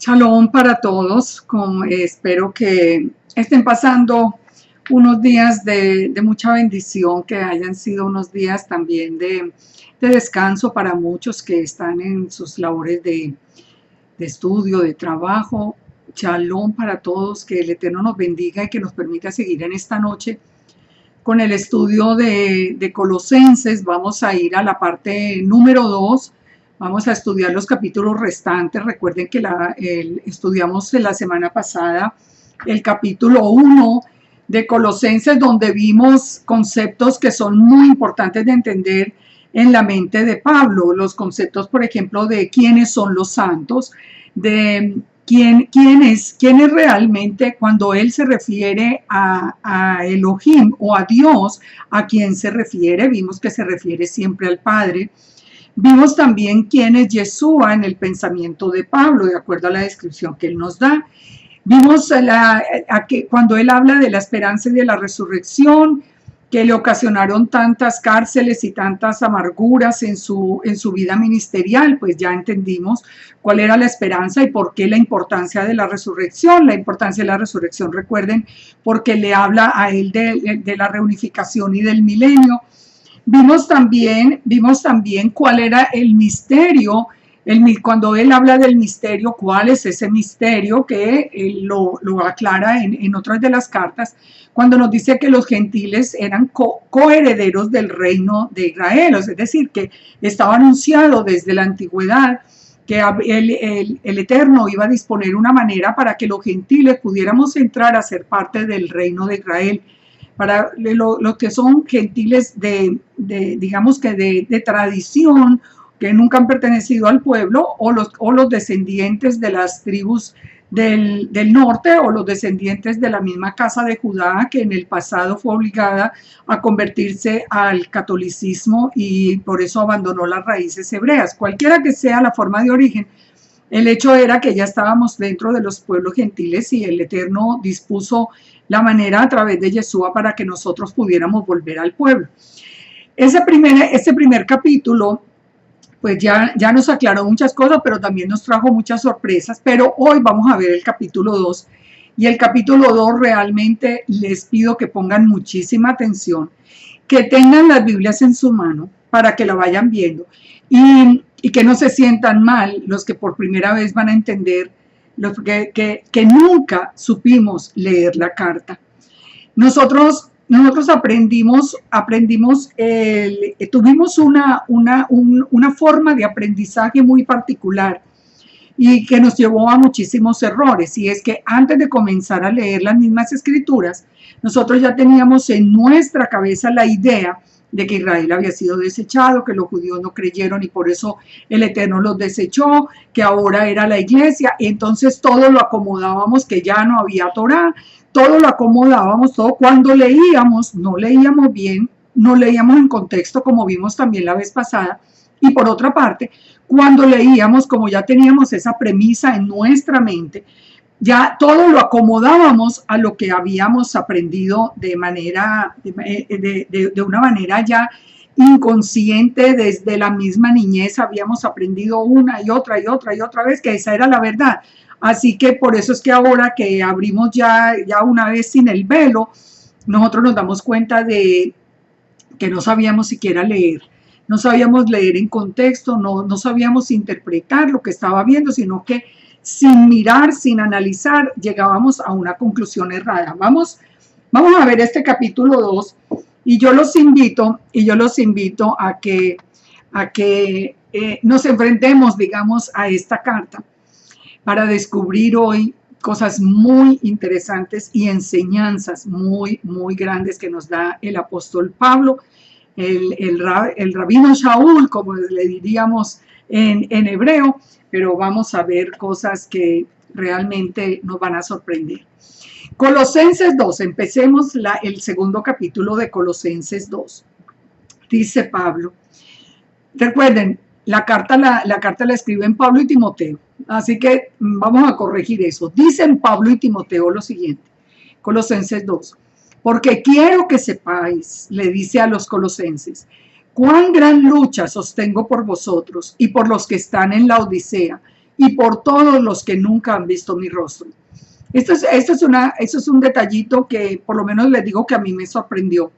Shalom para todos. Espero que estén pasando unos días de mucha bendición, que hayan sido unos días también de descanso para muchos que están en sus labores de estudio, de trabajo. Shalom para todos, que el Eterno nos bendiga y que nos permita seguir en esta noche con el estudio de Colosenses. Vamos a ir a la parte número 2. Vamos a estudiar los capítulos restantes. Recuerden que estudiamos la semana pasada el capítulo 1 de Colosenses, donde vimos conceptos que son muy importantes de entender en la mente de Pablo. Los conceptos, por ejemplo, de quiénes son los santos, de quién es realmente, cuando él se refiere a Elohim o a Dios, a quién se refiere. Vimos que se refiere siempre al Padre. Vimos también quién es Yeshua en el pensamiento de Pablo, de acuerdo a la descripción que él nos da. Vimos que cuando él habla de la esperanza y de la resurrección, que le ocasionaron tantas cárceles y tantas amarguras en su vida ministerial, pues ya entendimos cuál era la esperanza y por qué la importancia de la resurrección. La importancia de la resurrección, recuerden, porque le habla a él de la reunificación y del milenio. Vimos también cuál era el misterio, cuando él habla del misterio, cuál es ese misterio, que él lo aclara en otras de las cartas, cuando nos dice que los gentiles eran coherederos del reino de Israel, es decir, que estaba anunciado desde la antigüedad que el Eterno iba a disponer una manera para que los gentiles pudiéramos entrar a ser parte del reino de Israel. Para los que son gentiles digamos que de tradición, que nunca han pertenecido al pueblo, o los descendientes de las tribus del norte, o los descendientes de la misma casa de Judá, que en el pasado fue obligada a convertirse al catolicismo y por eso abandonó las raíces hebreas. Cualquiera que sea la forma de origen, el hecho era que ya estábamos dentro de los pueblos gentiles y el Eterno dispuso la manera a través de Yeshua para que nosotros pudiéramos volver al pueblo. Este primer capítulo pues ya nos aclaró muchas cosas, pero también nos trajo muchas sorpresas. Pero hoy vamos a ver el capítulo 2. Y el capítulo 2 realmente les pido que pongan muchísima atención, que tengan las Biblias en su mano para que la vayan viendo y que no se sientan mal los que por primera vez van a entender que nunca supimos leer la carta. Nosotros aprendimos, tuvimos una forma de aprendizaje muy particular y que nos llevó a muchísimos errores. Y es que antes de comenzar a leer las mismas escrituras, nosotros ya teníamos en nuestra cabeza la idea de que Israel había sido desechado, que los judíos no creyeron y por eso el Eterno los desechó, que ahora era la iglesia, y entonces todo lo acomodábamos, que ya no había Torá, todo lo acomodábamos, todo. Cuando leíamos, no leíamos bien, no leíamos en contexto, como vimos también la vez pasada, y por otra parte, cuando leíamos, como ya teníamos esa premisa en nuestra mente, ya todo lo acomodábamos a lo que habíamos aprendido de una manera ya inconsciente. Desde la misma niñez habíamos aprendido una y otra vez que esa era la verdad. Así que por eso es que ahora que abrimos ya una vez sin el velo, nosotros nos damos cuenta de que no sabíamos siquiera leer. No sabíamos leer en contexto, no sabíamos interpretar lo que estaba viendo, sino que sin mirar, sin analizar, llegábamos a una conclusión errada. Vamos a ver este capítulo 2 y yo los invito a que nos enfrentemos, digamos, a esta carta para descubrir hoy cosas muy interesantes y enseñanzas muy, muy grandes que nos da el apóstol Pablo, el rabino Shaul, como le diríamos en hebreo, pero vamos a ver cosas que realmente nos van a sorprender. Colosenses 2, empecemos el segundo capítulo de Colosenses 2. Dice Pablo, recuerden, la carta la escriben Pablo y Timoteo, así que vamos a corregir eso. Dicen Pablo y Timoteo lo siguiente, Colosenses 2, porque quiero que sepáis, le dice a los colosenses, cuán gran lucha sostengo por vosotros y por los que están en la Odisea, y por todos los que nunca han visto mi rostro. Esto es un detallito que por lo menos les digo que a mí me sorprendió.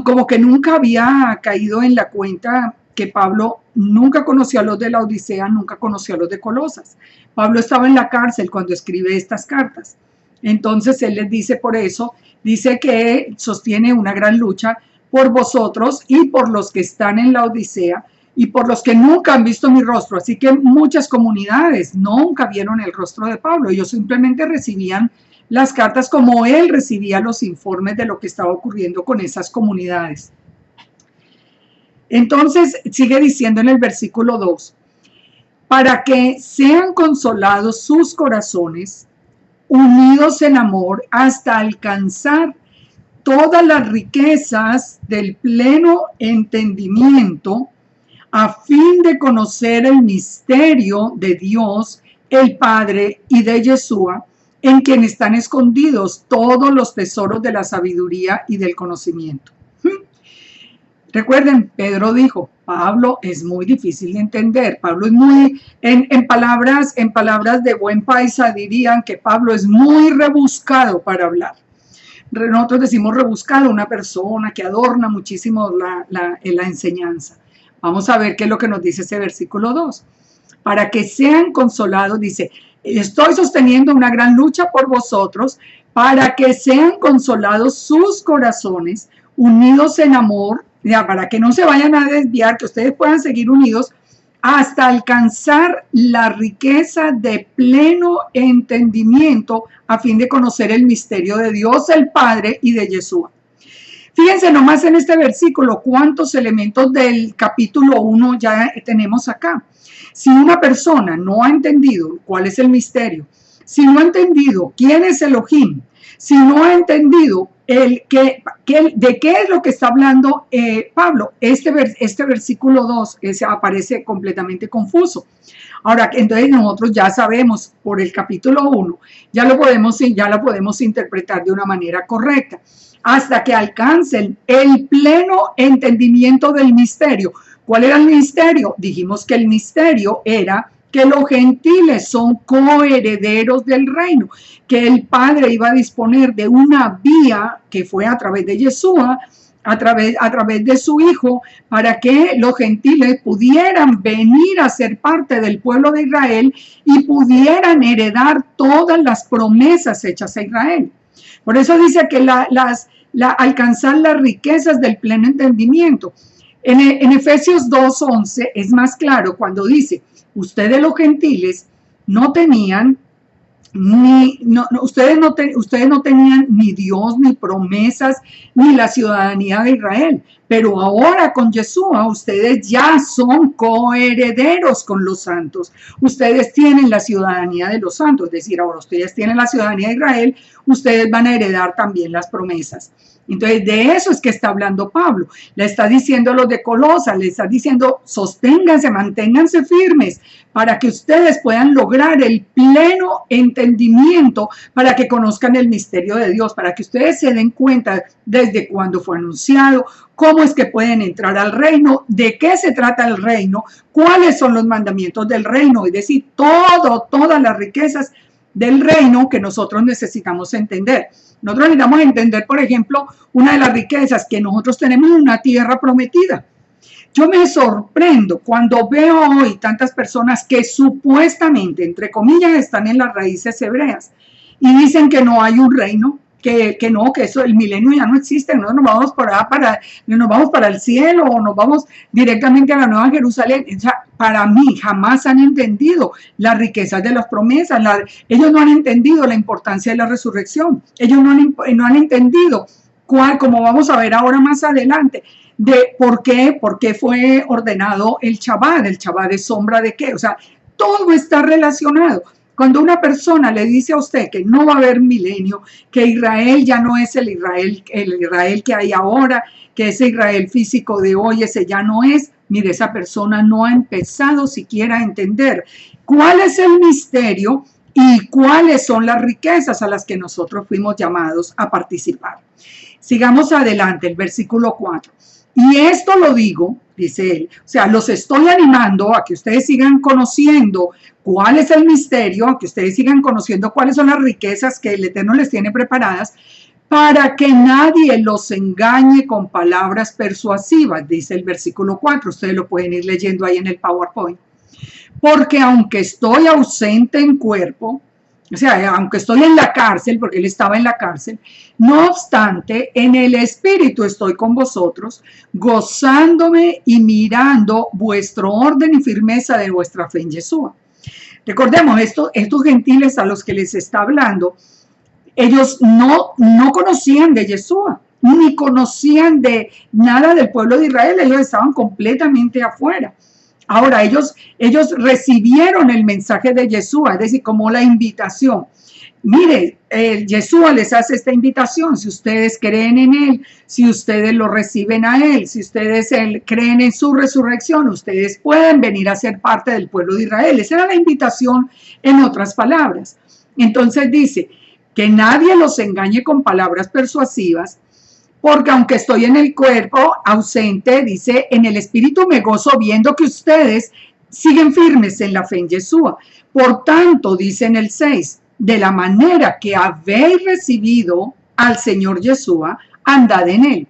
Como que nunca había caído en la cuenta que Pablo nunca conoció a los de la Odisea, nunca conoció a los de Colosas. Pablo estaba en la cárcel cuando escribe estas cartas. Entonces él les dice por eso, dice que sostiene una gran lucha por vosotros y por los que están en la Odisea y por los que nunca han visto mi rostro. Así que muchas comunidades nunca vieron el rostro de Pablo. Ellos simplemente recibían las cartas como él recibía los informes de lo que estaba ocurriendo con esas comunidades. Entonces sigue diciendo en el versículo 2, para que sean consolados sus corazones, unidos en amor, hasta alcanzar todas las riquezas del pleno entendimiento, a fin de conocer el misterio de Dios, el Padre, y de Yeshua, en quien están escondidos todos los tesoros de la sabiduría y del conocimiento. Recuerden, Pedro dijo, Pablo es muy difícil de entender. Pablo es muy, en palabras de buen paisa dirían que Pablo es muy rebuscado para hablar. Nosotros decimos rebuscado, una persona que adorna muchísimo la enseñanza. Vamos a ver qué es lo que nos dice ese versículo 2. Para que sean consolados, dice, estoy sosteniendo una gran lucha por vosotros, para que sean consolados sus corazones, unidos en amor, ya, para que no se vayan a desviar, que ustedes puedan seguir unidos hasta alcanzar la riqueza de pleno entendimiento a fin de conocer el misterio de Dios el Padre y de Yeshua. Fíjense nomás en este versículo cuántos elementos del capítulo 1 ya tenemos acá. Si una persona no ha entendido cuál es el misterio, si no ha entendido quién es Elohim, si no ha entendido de qué es lo que está hablando Pablo, este versículo 2 aparece completamente confuso. Ahora, entonces nosotros ya sabemos por el capítulo 1, ya lo podemos interpretar de una manera correcta, hasta que alcancen el pleno entendimiento del misterio. ¿Cuál era el misterio? Dijimos que el misterio era que los gentiles son coherederos del reino, que el Padre iba a disponer de una vía que fue a través de Yeshua, a través de su Hijo, para que los gentiles pudieran venir a ser parte del pueblo de Israel y pudieran heredar todas las promesas hechas a Israel. Por eso dice que alcanzar las riquezas del pleno entendimiento. En Efesios 2:11 es más claro cuando dice, ustedes los gentiles no tenían ustedes no tenían ni Dios, ni promesas, ni la ciudadanía de Israel. Pero ahora con Yeshua, ustedes ya son coherederos con los santos. Ustedes tienen la ciudadanía de los santos. Es decir, ahora ustedes tienen la ciudadanía de Israel, ustedes van a heredar también las promesas. Entonces, de eso es que está hablando Pablo. Le está diciendo a los de Colosas, le está diciendo, sosténganse, manténganse firmes para que ustedes puedan lograr el pleno entendimiento, para que conozcan el misterio de Dios, para que ustedes se den cuenta desde cuándo fue anunciado, cómo es que pueden entrar al reino, de qué se trata el reino, cuáles son los mandamientos del reino, es decir, todas las riquezas del reino que nosotros necesitamos entender. Nosotros necesitamos entender, por ejemplo, una de las riquezas que nosotros tenemos, una tierra prometida. Yo me sorprendo cuando veo hoy tantas personas que supuestamente, entre comillas, están en las raíces hebreas y dicen que no hay un reino, que eso, el milenio ya no existe, no nos vamos para el cielo o nos vamos directamente a la Nueva Jerusalén. O sea, para mí jamás han entendido las riquezas de las promesas. Ellos no han entendido la importancia de la resurrección. Ellos no han entendido como vamos a ver ahora más adelante, de por qué fue ordenado el Shabbat. El Shabbat es sombra de qué. O sea, todo está relacionado. Cuando una persona le dice a usted que no va a haber milenio, que Israel ya no es el Israel que hay ahora, que ese Israel físico de hoy, ese ya no es, mire, esa persona no ha empezado siquiera a entender cuál es el misterio y cuáles son las riquezas a las que nosotros fuimos llamados a participar. Sigamos adelante, el versículo 4. Y esto lo digo, dice él, o sea, los estoy animando a que ustedes sigan conociendo cuál es el misterio, a que ustedes sigan conociendo cuáles son las riquezas que el Eterno les tiene preparadas, para que nadie los engañe con palabras persuasivas, dice el versículo 4, ustedes lo pueden ir leyendo ahí en el PowerPoint. Porque aunque estoy ausente en cuerpo, o sea, aunque estoy en la cárcel, porque él estaba en la cárcel, no obstante, en el espíritu estoy con vosotros, gozándome y mirando vuestro orden y firmeza de vuestra fe en Yeshua. Recordemos, estos gentiles a los que les está hablando, ellos no conocían de Yeshua, ni conocían de nada del pueblo de Israel, ellos estaban completamente afuera. Ahora, ellos recibieron el mensaje de Yeshua, es decir, como la invitación. Mire, Yeshua les hace esta invitación, si ustedes creen en Él, si ustedes lo reciben a Él, si ustedes creen en su resurrección, ustedes pueden venir a ser parte del pueblo de Israel. Esa era la invitación en otras palabras. Entonces dice, que nadie los engañe con palabras persuasivas, porque aunque estoy en el cuerpo ausente, dice, en el espíritu me gozo viendo que ustedes siguen firmes en la fe en Yeshua. Por tanto, dice en el 6, de la manera que habéis recibido al Señor Yeshua, andad en él.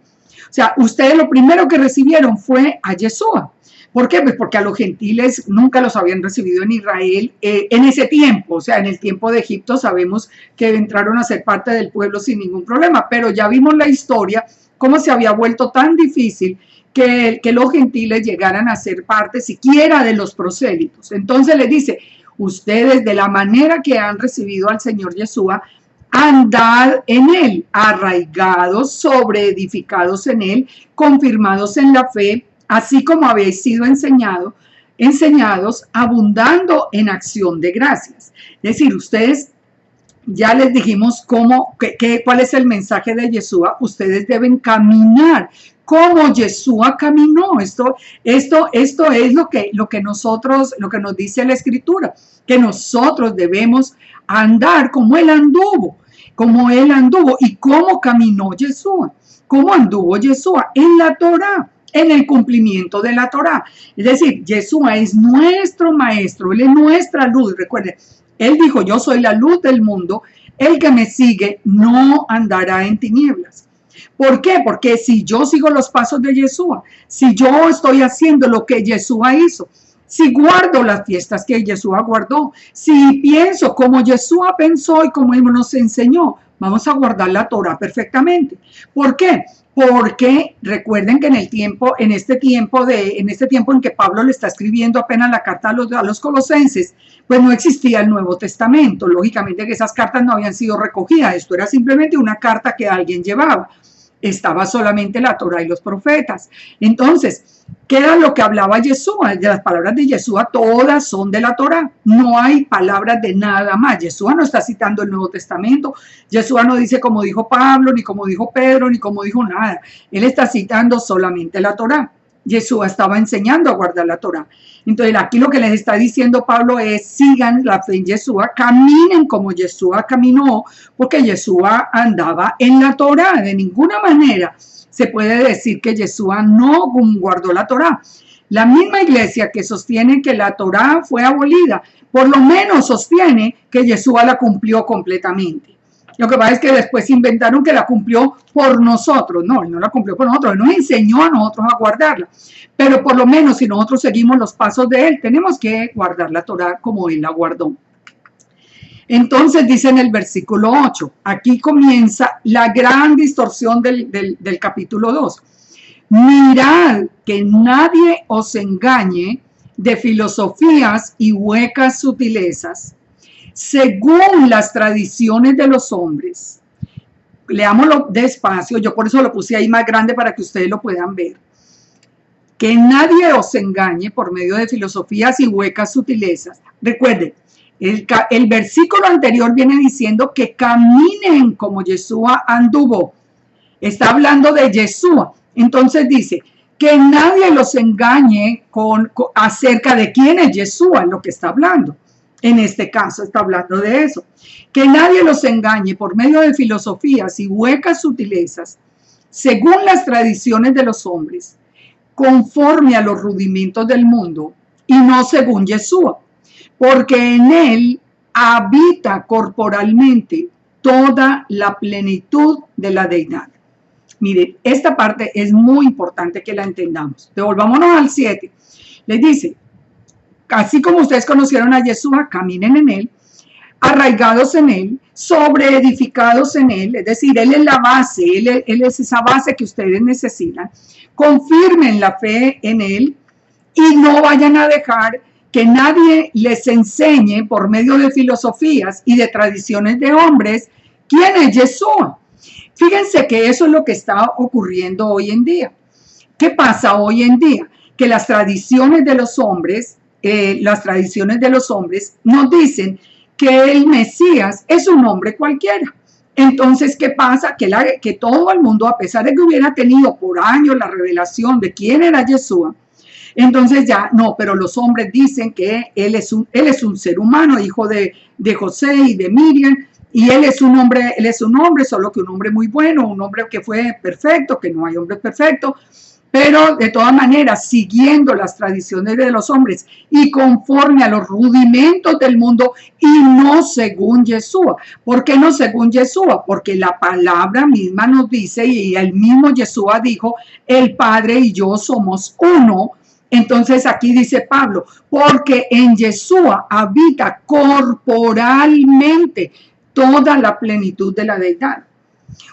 O sea, ustedes lo primero que recibieron fue a Yeshua. ¿Por qué? Pues porque a los gentiles nunca los habían recibido en Israel en ese tiempo, o sea, en el tiempo de Egipto sabemos que entraron a ser parte del pueblo sin ningún problema, pero ya vimos la historia, cómo se había vuelto tan difícil que los gentiles llegaran a ser parte siquiera de los prosélitos. Entonces les dice, ustedes de la manera que han recibido al Señor Yeshua, andad en él, arraigados, sobreedificados en él, confirmados en la fe, así como habéis sido enseñados, abundando en acción de gracias. Es decir, ustedes, ya les dijimos cuál es el mensaje de Yeshua, ustedes deben caminar como Yeshua caminó. Esto es lo que nos dice la Escritura, que nosotros debemos andar como Él anduvo, y cómo caminó Yeshua, cómo anduvo Yeshua en la Torá, en el cumplimiento de la Torá. Es decir, Yeshua es nuestro maestro, Él es nuestra luz. Recuerden, Él dijo, yo soy la luz del mundo, el que me sigue no andará en tinieblas. ¿Por qué? Porque si yo sigo los pasos de Yeshua, si yo estoy haciendo lo que Yeshua hizo, si guardo las fiestas que Yeshua guardó, si pienso como Yeshua pensó y como Él nos enseñó, vamos a guardar la Torá perfectamente. ¿Por qué? Porque recuerden que en este tiempo en que Pablo le está escribiendo apenas la carta a los colosenses, pues no existía el Nuevo Testamento. Lógicamente que esas cartas no habían sido recogidas. Esto era simplemente una carta que alguien llevaba. Estaba solamente la Torá y los profetas. Entonces, ¿qué era lo que hablaba Yeshua? De las palabras de Yeshua, todas son de la Torá. No hay palabras de nada más. Yeshua no está citando el Nuevo Testamento. Yeshua no dice como dijo Pablo, ni como dijo Pedro, ni como dijo nada. Él está citando solamente la Torá. Yeshua estaba enseñando a guardar la Torá. Entonces, aquí lo que les está diciendo Pablo es, sigan la fe en Yeshua, caminen como Yeshua caminó, porque Yeshua andaba en la Torá. De ninguna manera se puede decir que Yeshua no guardó la Torá. La misma iglesia que sostiene que la Torá fue abolida, por lo menos sostiene que Yeshua la cumplió completamente. Lo que pasa es que después inventaron que la cumplió por nosotros. No, Él no la cumplió por nosotros, Él nos enseñó a nosotros a guardarla. Pero por lo menos si nosotros seguimos los pasos de Él, tenemos que guardar la Torá como Él la guardó. Entonces dice en el versículo 8, aquí comienza la gran distorsión del capítulo 2. Mirad que nadie os engañe de filosofías y huecas sutilezas, según las tradiciones de los hombres. Leámoslo despacio, yo por eso lo puse ahí más grande para que ustedes lo puedan ver. Que nadie os engañe por medio de filosofías y huecas sutilezas. Recuerden, el versículo anterior viene diciendo que caminen como Yeshua anduvo. Está hablando de Yeshua. Entonces dice, que nadie los engañe acerca de quién es Yeshua, lo que está hablando. En este caso está hablando de eso. Que nadie los engañe por medio de filosofías y huecas sutilezas, según las tradiciones de los hombres, conforme a los rudimentos del mundo, y no según Yeshua, porque en él habita corporalmente toda la plenitud de la deidad. Miren, esta parte es muy importante que la entendamos. Devolvámonos al 7. Les dice, así como ustedes conocieron a Yeshua, caminen en él, arraigados en él, sobreedificados en él, es decir, él es la base, él es esa base que ustedes necesitan. Confirmen la fe en él y no vayan a dejar que nadie les enseñe por medio de filosofías y de tradiciones de hombres quién es Yeshua. Fíjense que eso es lo que está ocurriendo hoy en día. ¿Qué pasa hoy en día? Que las tradiciones de los hombres nos dicen que el Mesías es un hombre cualquiera. Entonces, ¿qué pasa? Que todo el mundo, a pesar de que hubiera tenido por años la revelación de quién era Yeshua, entonces ya, no, pero los hombres dicen que él es un ser humano, hijo de José y de Miriam, y él es un hombre, solo que un hombre muy bueno, un hombre que fue perfecto, que no hay hombre perfecto, pero de todas maneras, siguiendo las tradiciones de los hombres y conforme a los rudimentos del mundo y no según Yeshua. ¿Por qué no según Yeshua? Porque la palabra misma nos dice, y el mismo Yeshua dijo, el Padre y yo somos uno. Entonces aquí dice Pablo, porque en Yeshua habita corporalmente toda la plenitud de la deidad.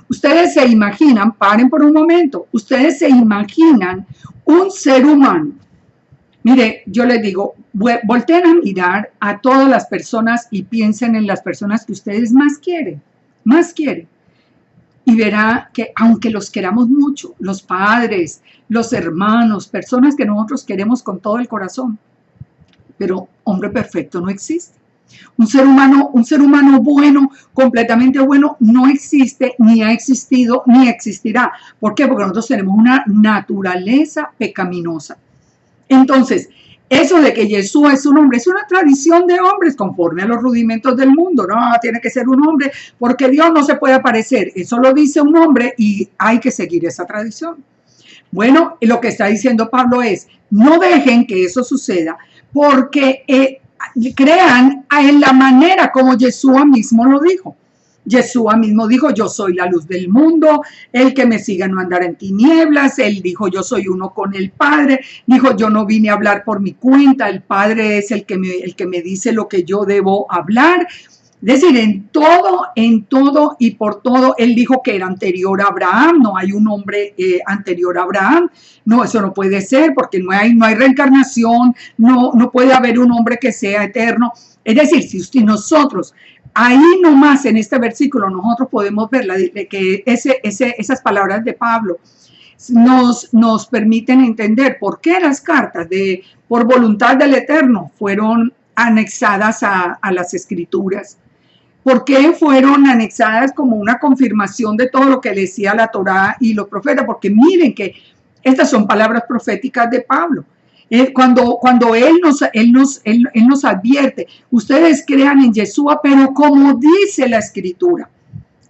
Ustedes se imaginan, paren por un momento, ustedes se imaginan un ser humano. Mire, yo les digo, volteen a mirar a todas las personas y piensen en las personas que ustedes más quieren. Y verá que aunque los queramos mucho, los padres, los hermanos, personas que nosotros queremos con todo el corazón, pero hombre perfecto no existe. Un ser humano bueno, completamente bueno, no existe, ni ha existido, ni existirá. ¿Por qué? Porque nosotros tenemos una naturaleza pecaminosa. Entonces, eso de que Yeshua es un hombre, es una tradición de hombres conforme a los rudimentos del mundo. No, tiene que ser un hombre porque Dios no se puede aparecer. Eso lo dice un hombre y hay que seguir esa tradición. Bueno, lo que está diciendo Pablo es, no dejen que eso suceda porque crean en la manera como Yeshua mismo lo dijo. Yeshua mismo dijo, yo soy la luz del mundo, el que me siga no andará en tinieblas. Él dijo, yo soy uno con el Padre. Dijo, yo no vine a hablar por mi cuenta, el Padre es el que me dice lo que yo debo hablar. Es decir, en todo y por todo, él dijo que era anterior a Abraham. No hay un hombre anterior a Abraham. No, eso no puede ser porque no hay reencarnación, no puede haber un hombre que sea eterno. Es decir, si nosotros, ahí nomás en este versículo, nosotros podemos ver que esas palabras de Pablo nos permiten entender por qué las cartas por voluntad del Eterno fueron anexadas a las Escrituras. ¿Por qué fueron anexadas como una confirmación de todo lo que decía la Torá y los profetas? Porque miren que estas son palabras proféticas de Pablo. Cuando él nos advierte, ustedes crean en Yeshua, pero como dice la Escritura.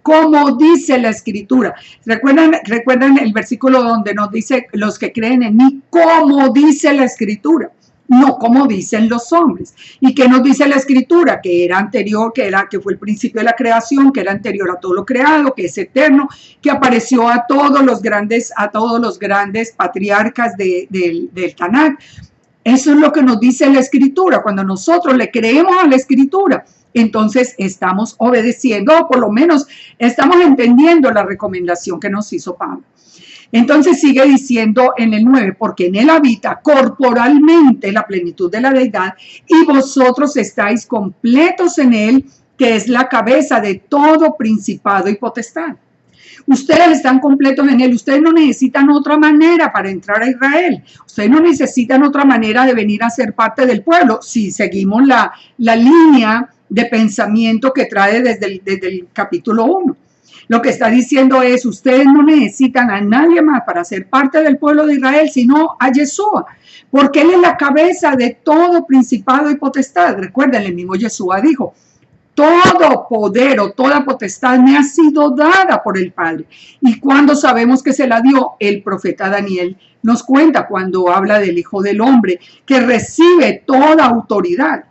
Como dice la Escritura. ¿Recuerdan el versículo donde nos dice los que creen en mí? Como dice la Escritura. No como dicen los hombres. ¿Y qué nos dice la Escritura? Que era anterior, que fue el principio de la creación, que era anterior a todo lo creado, que es eterno, que apareció a todos los grandes patriarcas del Tanakh. Eso es lo que nos dice la Escritura. Cuando nosotros le creemos a la Escritura, entonces estamos obedeciendo, o por lo menos estamos entendiendo la recomendación que nos hizo Pablo. Entonces sigue diciendo en el 9, porque en él habita corporalmente la plenitud de la deidad y vosotros estáis completos en él, que es la cabeza de todo principado y potestad. Ustedes están completos en él, ustedes no necesitan otra manera para entrar a Israel, ustedes no necesitan otra manera de venir a ser parte del pueblo, si seguimos la línea de pensamiento que trae desde el capítulo 1. Lo que está diciendo es, ustedes no necesitan a nadie más para ser parte del pueblo de Israel, sino a Yeshua, porque él es la cabeza de todo principado y potestad. Recuerden, el mismo Yeshua dijo, todo poder o toda potestad me ha sido dada por el Padre. Y cuando sabemos que se la dio, el profeta Daniel nos cuenta cuando habla del Hijo del Hombre, que recibe toda autoridad.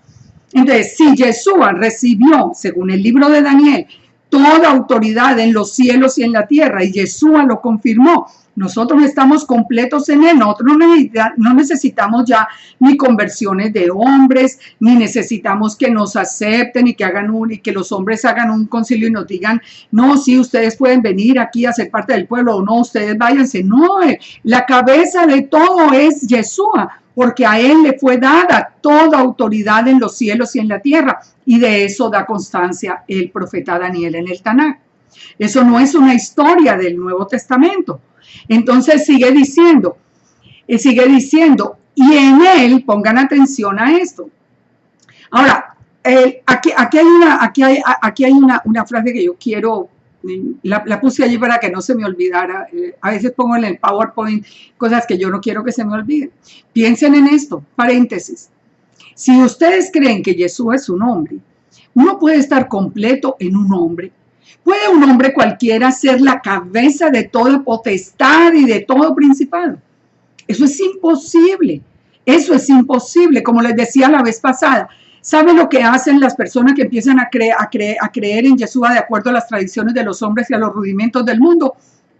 Entonces, si Yeshua recibió, según el libro de Daniel, toda autoridad en los cielos y en la tierra, y Yeshua lo confirmó, nosotros estamos completos en él. Nosotros no necesitamos ya ni conversiones de hombres, ni necesitamos que nos acepten y que los hombres hagan un concilio y nos digan, no, sí, ustedes pueden venir aquí a ser parte del pueblo, o no, ustedes váyanse. No, la cabeza de todo es Yeshua, porque a él le fue dada toda autoridad en los cielos y en la tierra, y de eso da constancia el profeta Daniel en el Tanaj. Eso no es una historia del Nuevo Testamento. Entonces sigue diciendo, y en él, pongan atención a esto. Ahora, aquí hay una frase que yo quiero, la puse allí para que no se me olvidara. A veces pongo en el PowerPoint cosas que yo no quiero que se me olviden. Piensen en esto, paréntesis. Si ustedes creen que Jesús es un hombre, uno puede estar completo en un hombre. ¿Puede un hombre cualquiera ser la cabeza de toda potestad y de todo principado? Eso es imposible. Eso es imposible. Como les decía la vez pasada, ¿saben lo que hacen las personas que empiezan a creer en Yeshua de acuerdo a las tradiciones de los hombres y a los rudimentos del mundo?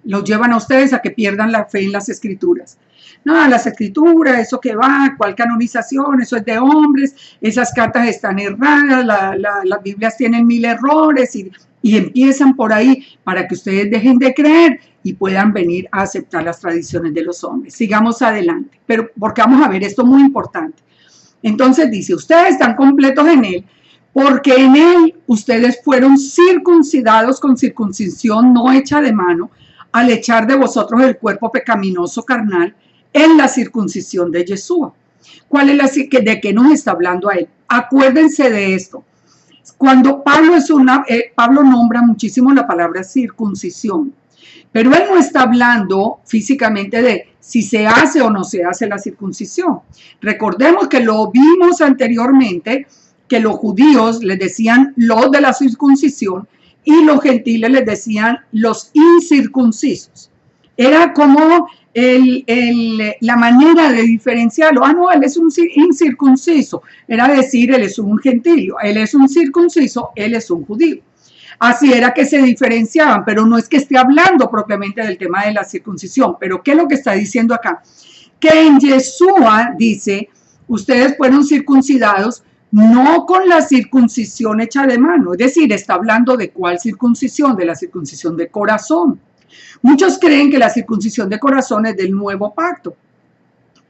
Los llevan a ustedes a que pierdan la fe en las escrituras. No, las escrituras, eso que va, ¿cuál canonización? Eso es de hombres, esas cartas están erradas, las Biblias tienen 1000 errores y empiezan por ahí para que ustedes dejen de creer y puedan venir a aceptar las tradiciones de los hombres. Sigamos adelante, pero porque vamos a ver esto muy importante. Entonces dice, ustedes están completos en él, porque en él ustedes fueron circuncidados con circuncisión no hecha de mano, al echar de vosotros el cuerpo pecaminoso carnal en la circuncisión de Yeshua. ¿Cuál es de qué nos está hablando a él? Acuérdense de esto. Cuando Pablo nombra muchísimo la palabra circuncisión, pero él no está hablando físicamente de si se hace o no se hace la circuncisión. Recordemos que lo vimos anteriormente, que los judíos les decían los de la circuncisión y los gentiles les decían los incircuncisos. Era como la manera de diferenciarlo. Ah, no, él es un incircunciso. Era decir, él es un gentilio. Él es un circunciso, él es un judío. Así era que se diferenciaban, pero no es que esté hablando propiamente del tema de la circuncisión. Pero ¿qué es lo que está diciendo acá? Que en Yeshua dice, ustedes fueron circuncidados no con la circuncisión hecha de mano. Es decir, está hablando de ¿cuál circuncisión? De la circuncisión de corazón. Muchos creen que la circuncisión de corazón es del nuevo pacto.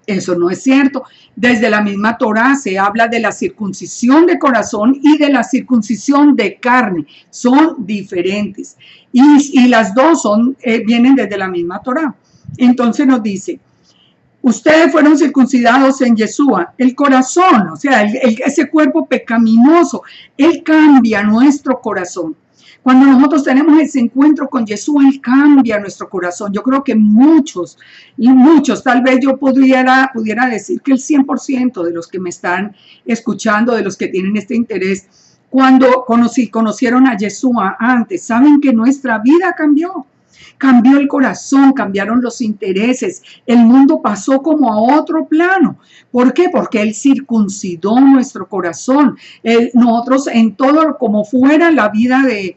Eso no es cierto. Desde la misma Torá se habla de la circuncisión de corazón y de la circuncisión de carne. Son diferentes. Y las dos vienen desde la misma Torá. Entonces nos dice, ustedes fueron circuncidados en Yeshua, el corazón, o sea, ese cuerpo pecaminoso, él cambia nuestro corazón. Cuando nosotros tenemos ese encuentro con Yeshua, él cambia nuestro corazón. Yo creo que muchos, tal vez yo pudiera decir que el 100% de los que me están escuchando, de los que tienen este interés, cuando conocieron a Yeshua antes, saben que nuestra vida cambió. Cambió el corazón, cambiaron los intereses, el mundo pasó como a otro plano. ¿Por qué? Porque él circuncidó nuestro corazón. Nosotros en todo, como fuera la vida de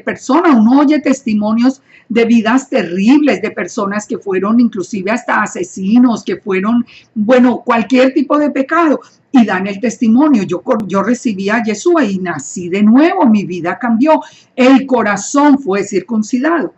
personas, uno oye testimonios de vidas terribles, de personas que fueron inclusive hasta asesinos, que fueron, bueno, cualquier tipo de pecado, y dan el testimonio. Yo recibí a Yeshua y nací de nuevo, mi vida cambió, el corazón fue circuncidado.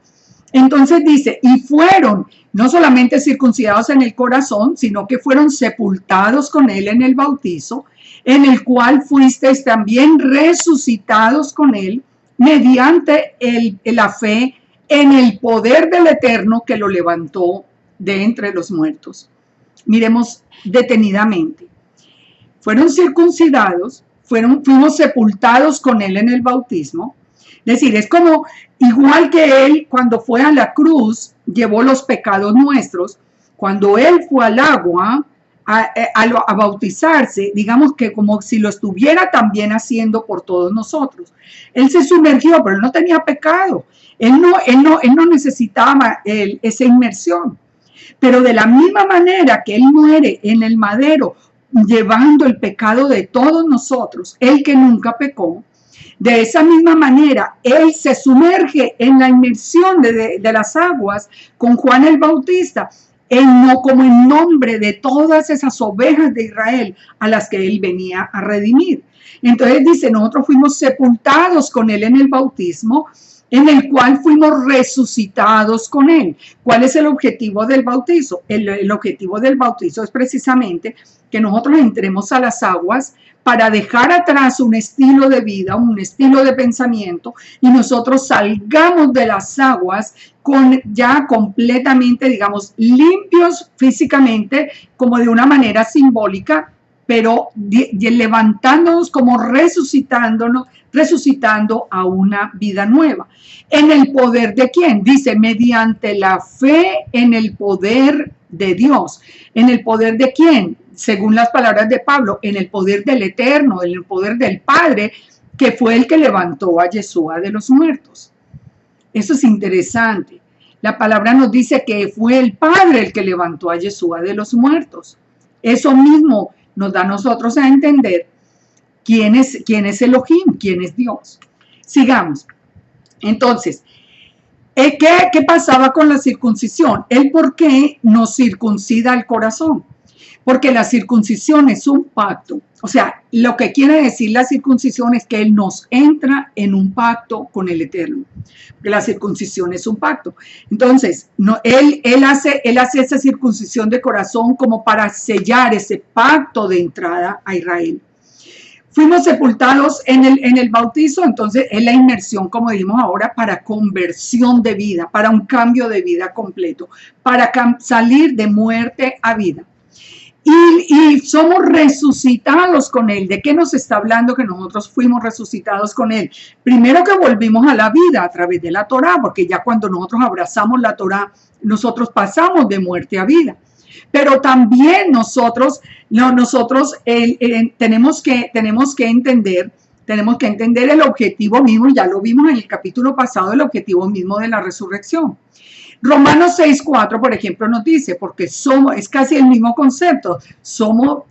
Entonces dice, y fueron no solamente circuncidados en el corazón, sino que fueron sepultados con él en el bautizo, en el cual fuisteis también resucitados con él mediante la fe en el poder del Eterno que lo levantó de entre los muertos. Miremos detenidamente. Fueron circuncidados, fuimos sepultados con él en el bautismo. Es decir, es como igual que él cuando fue a la cruz, llevó los pecados nuestros. Cuando él fue al agua, a bautizarse, digamos que como si lo estuviera también haciendo por todos nosotros. Él se sumergió, pero él no tenía pecado. Él no necesitaba esa inmersión. Pero de la misma manera que él muere en el madero, llevando el pecado de todos nosotros, él que nunca pecó, de esa misma manera, él se sumerge en la inmersión de las aguas con Juan el Bautista, como en nombre de todas esas ovejas de Israel a las que él venía a redimir. Entonces dice, nosotros fuimos sepultados con él en el bautismo, en el cual fuimos resucitados con él. ¿Cuál es el objetivo del bautizo? El objetivo del bautizo es precisamente que nosotros entremos a las aguas para dejar atrás un estilo de vida, un estilo de pensamiento, y nosotros salgamos de las aguas ya completamente, digamos, limpios físicamente, como de una manera simbólica, pero levantándonos como resucitando a una vida nueva. ¿En el poder de quién? Dice, mediante la fe en el poder de Dios. ¿En el poder de quién? Según las palabras de Pablo, en el poder del Eterno, en el poder del Padre, que fue el que levantó a Yeshua de los muertos. Eso es interesante. La palabra nos dice que fue el Padre el que levantó a Yeshua de los muertos. Eso mismo nos da a nosotros a entender quién es Elohim, quién es Dios. Sigamos. Entonces, ¿qué pasaba con la circuncisión? ¿El por qué nos circuncida el corazón? Porque la circuncisión es un pacto. O sea, lo que quiere decir la circuncisión es que Él nos entra en un pacto con el Eterno. Porque la circuncisión es un pacto. Entonces, él hace esa circuncisión de corazón como para sellar ese pacto de entrada a Israel. Fuimos sepultados en el bautizo, entonces es la inmersión, como dijimos ahora, para conversión de vida, para un cambio de vida completo, para salir de muerte a vida. Y somos resucitados con Él. ¿De qué nos está hablando que nosotros fuimos resucitados con Él? Primero que volvimos a la vida a través de la Torá, porque ya cuando nosotros abrazamos la Torá, nosotros pasamos de muerte a vida. Pero también nosotros tenemos que entender el objetivo mismo, ya lo vimos en el capítulo pasado, el objetivo mismo de la resurrección. Romanos 6:4, por ejemplo, nos dice, porque es casi el mismo concepto, somos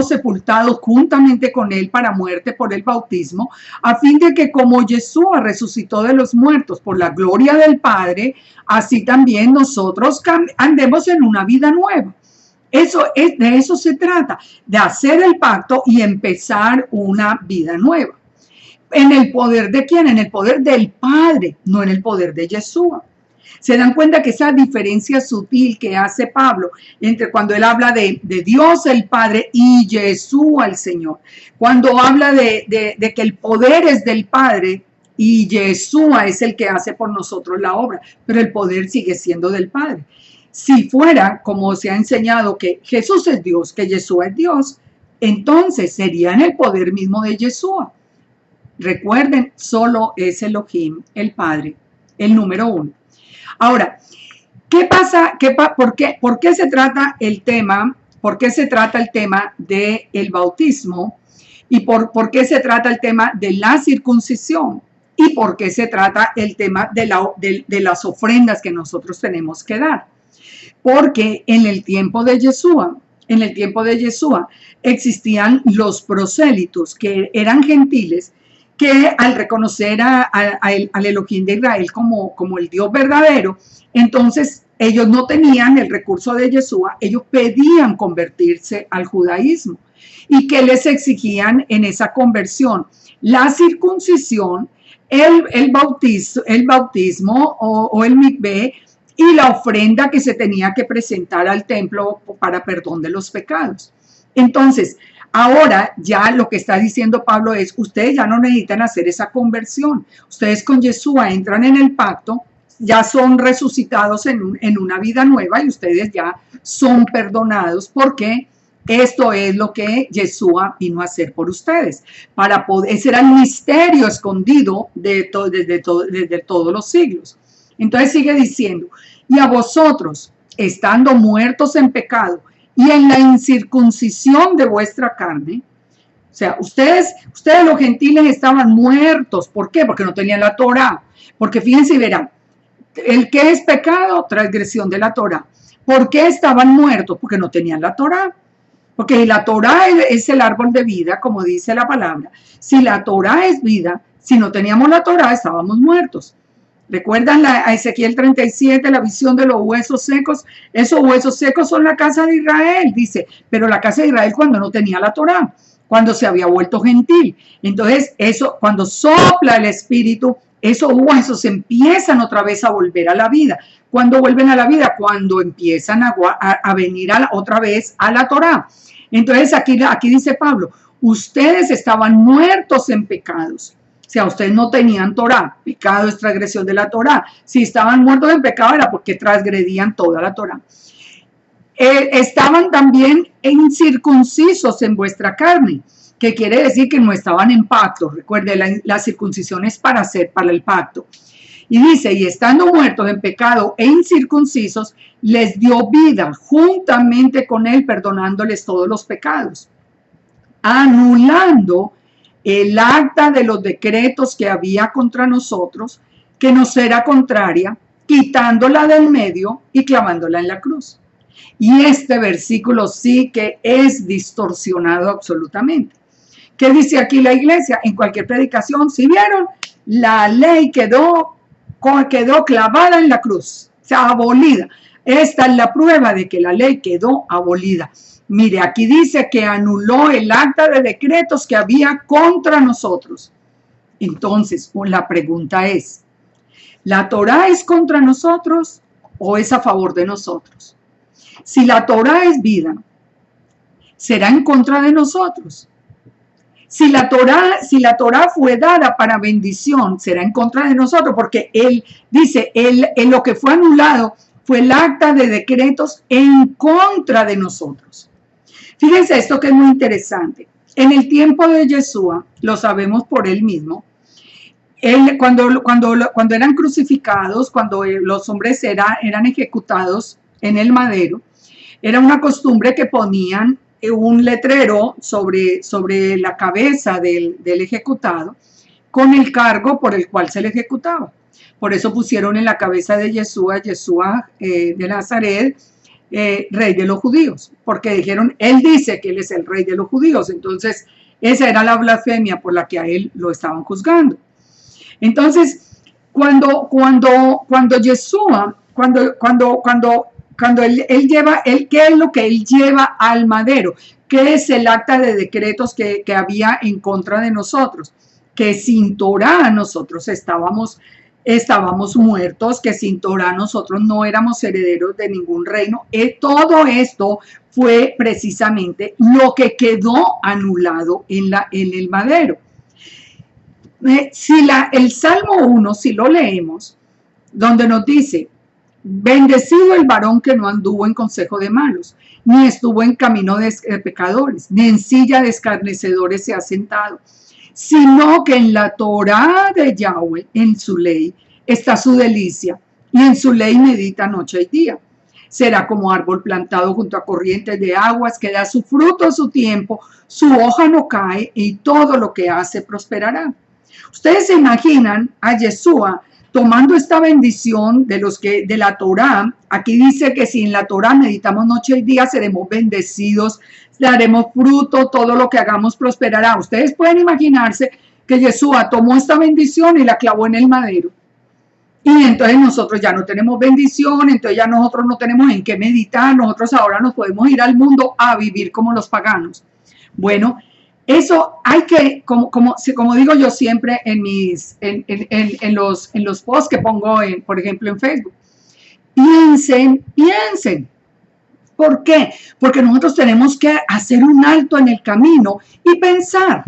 sepultados juntamente con Él para muerte por el bautismo, a fin de que como Yeshua resucitó de los muertos por la gloria del Padre, así también nosotros andemos en una vida nueva. De eso se trata, de hacer el pacto y empezar una vida nueva. ¿En el poder de quién? En el poder del Padre, no en el poder de Yeshua. Se dan cuenta que esa diferencia sutil que hace Pablo entre cuando él habla de Dios el Padre y Yeshua el Señor. Cuando habla de que el poder es del Padre y Yeshua es el que hace por nosotros la obra, pero el poder sigue siendo del Padre. Si fuera, como se ha enseñado, que Jesús es Dios, que Yeshua es Dios, entonces sería en el poder mismo de Yeshua. Recuerden, solo es Elohim, el Padre, el número uno. Ahora, ¿qué pasa? ¿Por qué se trata el tema? ¿Por qué se trata el tema del bautismo? ¿Y por qué se trata el tema de la circuncisión? ¿Y por qué se trata el tema de las ofrendas que nosotros tenemos que dar? Porque en el tiempo de Yeshua existían los prosélitos, que eran gentiles, que al reconocer al Elohim de Israel como el Dios verdadero, entonces ellos no tenían el recurso de Yeshua, ellos pedían convertirse al judaísmo. ¿Y qué les exigían en esa conversión? La circuncisión, el bautismo o el mikvé, y la ofrenda que se tenía que presentar al templo para perdón de los pecados. Entonces, ahora ya lo que está diciendo Pablo es, ustedes ya no necesitan hacer esa conversión. Ustedes con Yeshua entran en el pacto, ya son resucitados en una vida nueva y ustedes ya son perdonados porque esto es lo que Yeshua vino a hacer por ustedes. Ese era el misterio escondido desde todos los siglos. Entonces sigue diciendo, y a vosotros, estando muertos en pecado y en la incircuncisión de vuestra carne. O sea, ustedes los gentiles estaban muertos. ¿Por qué? Porque no tenían la Torá. Porque fíjense y verán, el que es pecado, transgresión de la Torá. ¿Por qué estaban muertos? Porque no tenían la Torá. Porque la Torá es el árbol de vida, como dice la palabra. Si la Torá es vida, si no teníamos la Torá, estábamos muertos. ¿Recuerdan a Ezequiel 37, la visión de los huesos secos? Esos huesos secos son la casa de Israel, dice. Pero la casa de Israel cuando no tenía la Torá, cuando se había vuelto gentil. Entonces, eso, cuando sopla el Espíritu, esos huesos empiezan otra vez a volver a la vida. ¿Cuándo vuelven a la vida? Cuando empiezan a venir otra vez a la Torá. Entonces, aquí dice Pablo, ustedes estaban muertos en pecados. O sea, ustedes no tenían Torá. Pecado es transgresión de la Torá. Si estaban muertos en pecado era porque transgredían toda la Torá. Estaban también incircuncisos en vuestra carne, que quiere decir que no estaban en pacto. Recuerde, la circuncisión es para el pacto. Y dice, y estando muertos en pecado e incircuncisos, les dio vida juntamente con él, perdonándoles todos los pecados, anulando el acta de los decretos que había contra nosotros, que nos era contraria, quitándola del medio y clavándola en la cruz. Y este versículo sí que es distorsionado absolutamente. ¿Qué dice aquí la iglesia? En cualquier predicación, si vieron, la ley quedó clavada en la cruz, o sea, abolida. Esta es la prueba de que la ley quedó abolida. Mire, aquí dice que anuló el acta de decretos que había contra nosotros. Entonces, la pregunta es, ¿la Torá es contra nosotros o es a favor de nosotros? Si la Torá es vida, ¿será en contra de nosotros? Si la Torá fue dada para bendición, será en contra de nosotros, porque él dice, lo que fue anulado fue el acta de decretos en contra de nosotros. Fíjense esto que es muy interesante. En el tiempo de Yeshua, lo sabemos por él mismo, cuando eran crucificados, cuando los hombres eran ejecutados en el madero, era una costumbre que ponían un letrero sobre la cabeza del ejecutado con el cargo por el cual se le ejecutaba. Por eso pusieron en la cabeza de Yeshua de Nazaret, rey de los judíos, porque dijeron, él dice que él es el rey de los judíos. Entonces, esa era la blasfemia por la que a él lo estaban juzgando. Entonces, cuando Yeshua, cuando él lleva, ¿qué es lo que él lleva al madero? ¿Qué es el acta de decretos que había en contra de nosotros? Que sin Torá nosotros estábamos muertos, que sin Torá nosotros no éramos herederos de ningún reino. Todo esto fue precisamente lo que quedó anulado en el madero. El Salmo 1, si lo leemos, donde nos dice, bendecido el varón que no anduvo en consejo de malos, ni estuvo en camino de pecadores, ni en silla de escarnecedores se ha sentado, sino que en la Torá de Yahweh, en su ley, está su delicia, y en su ley medita noche y día. Será como árbol plantado junto a corrientes de aguas, que da su fruto a su tiempo, su hoja no cae, y todo lo que hace prosperará. Ustedes se imaginan a Yeshua tomando esta bendición de la Torá. Aquí dice que si en la Torá meditamos noche y día, seremos bendecidos, daremos fruto, todo lo que hagamos prosperará. Ustedes pueden imaginarse que Yeshua tomó esta bendición y la clavó en el madero. Y entonces nosotros ya no tenemos bendición, entonces ya nosotros no tenemos en qué meditar, nosotros ahora nos podemos ir al mundo a vivir como los paganos. Bueno, eso hay que, como digo yo siempre en los posts que pongo, por ejemplo, en Facebook, piensen. ¿Por qué? Porque nosotros tenemos que hacer un alto en el camino y pensar.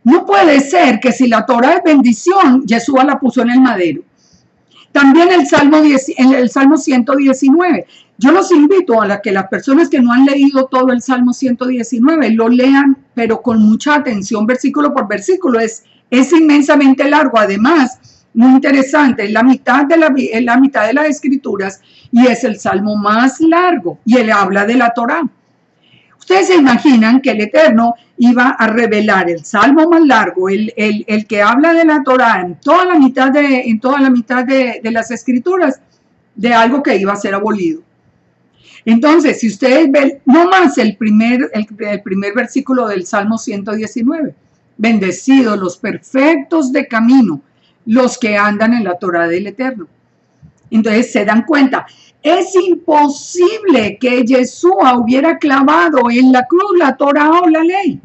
No puede ser que si la Torá es bendición, Yeshua la puso en el madero. También el Salmo 119. Yo los invito a que las personas que no han leído todo el Salmo 119 lo lean, pero con mucha atención, versículo por versículo. Es inmensamente largo. Además, muy interesante, es la mitad de las Escrituras y es el Salmo más largo. Y él habla de la Torá. Ustedes se imaginan que el Eterno iba a revelar el salmo más largo, el que habla de la Torah en toda la mitad de las escrituras, de algo que iba a ser abolido. Entonces, si ustedes ven nomás el primer versículo del Salmo 119, bendecidos los perfectos de camino, los que andan en la Torah del Eterno. Entonces se dan cuenta, es imposible que Yeshua hubiera clavado en la cruz la Torah o la ley,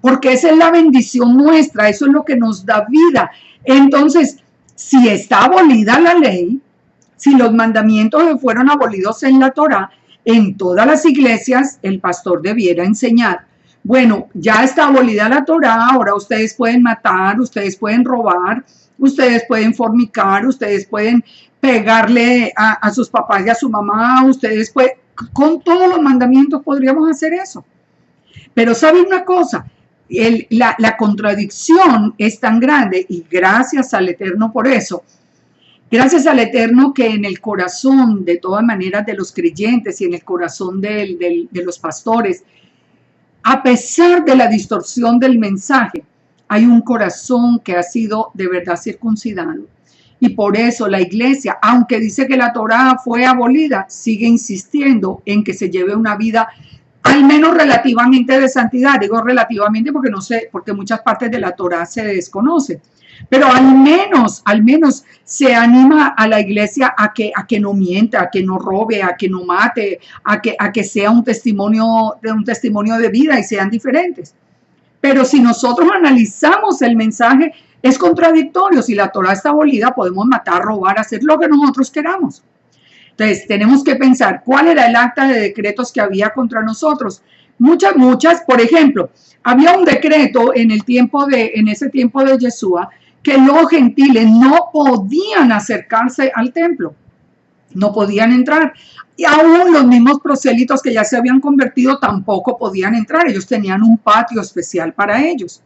porque esa es la bendición nuestra, eso es lo que nos da vida. Entonces, si está abolida la ley, si los mandamientos fueron abolidos en la Torah, en todas las iglesias el pastor debiera enseñar, bueno, ya está abolida la Torah, ahora ustedes pueden matar, ustedes pueden robar, ustedes pueden fornicar, ustedes pueden pegarle a sus papás y a su mamá, ustedes pueden, con todos los mandamientos podríamos hacer eso. Pero ¿saben una cosa? La contradicción es tan grande, y gracias al Eterno por eso. Gracias al Eterno que en el corazón, de todas maneras, de los creyentes y en el corazón de los pastores, a pesar de la distorsión del mensaje, hay un corazón que ha sido de verdad circuncidado. Y por eso la iglesia, aunque dice que la Torá fue abolida, sigue insistiendo en que se lleve una vida al menos relativamente de santidad. Digo relativamente porque no sé, porque muchas partes de la Torá se desconocen. Pero al menos se anima a la iglesia a que no mienta, a que no robe, a que no mate, a que sea un testimonio de vida y sean diferentes. Pero si nosotros analizamos el mensaje, es contradictorio. Si la Torá está abolida, podemos matar, robar, hacer lo que nosotros queramos. Entonces, tenemos que pensar cuál era el acta de decretos que había contra nosotros. Muchas, por ejemplo, había un decreto en ese tiempo de Yeshua, que los gentiles no podían acercarse al templo, no podían entrar. Y aún los mismos prosélitos que ya se habían convertido tampoco podían entrar. Ellos tenían un patio especial para ellos.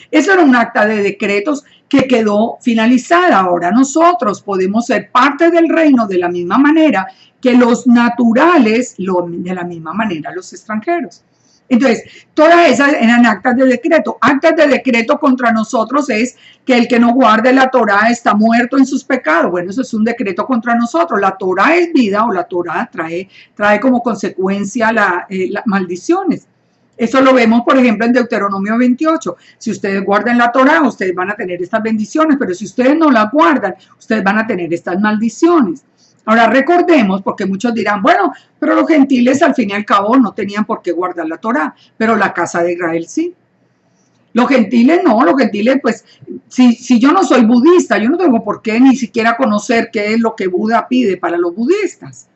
Eso era un acta de decretos que quedó finalizada. Ahora nosotros podemos ser parte del reino de la misma manera que los naturales, de la misma manera los extranjeros. Entonces, todas esas eran actas de decreto. Actas de decreto contra nosotros es que el que no guarde la Torá está muerto en sus pecados. Bueno, eso es un decreto contra nosotros. La Torá es vida, o la Torá trae como consecuencia las maldiciones. Eso lo vemos, por ejemplo, en Deuteronomio 28. Si ustedes guardan la Torá, ustedes van a tener estas bendiciones, pero si ustedes no la guardan, ustedes van a tener estas maldiciones. Ahora recordemos, porque muchos dirán, bueno, pero los gentiles al fin y al cabo no tenían por qué guardar la Torá, pero la casa de Israel sí. Los gentiles no, los gentiles pues, si yo no soy budista, yo no tengo por qué ni siquiera conocer qué es lo que Buda pide para los budistas.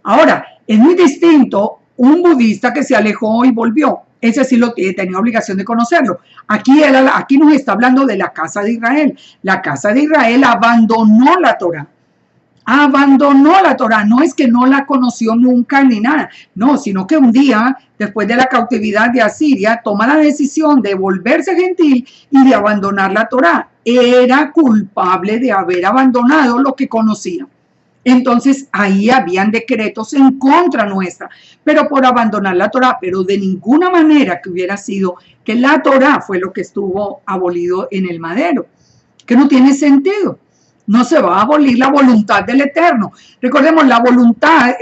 Ahora, es muy distinto un budista que se alejó y volvió. Ese sí tenía obligación de conocerlo. Aquí nos está hablando de la casa de Israel. La casa de Israel abandonó la Torá. Abandonó la Torá, no es que no la conoció nunca ni nada, no, sino que un día, después de la cautividad de Asiria, toma la decisión de volverse gentil y de abandonar la Torá. Era culpable de haber abandonado lo que conocía. Entonces ahí habían decretos en contra nuestra, pero por abandonar la Torá, pero de ninguna manera que hubiera sido que la Torá fue lo que estuvo abolido en el madero, que no tiene sentido. No se va a abolir la voluntad del Eterno. Recordemos, la voluntad,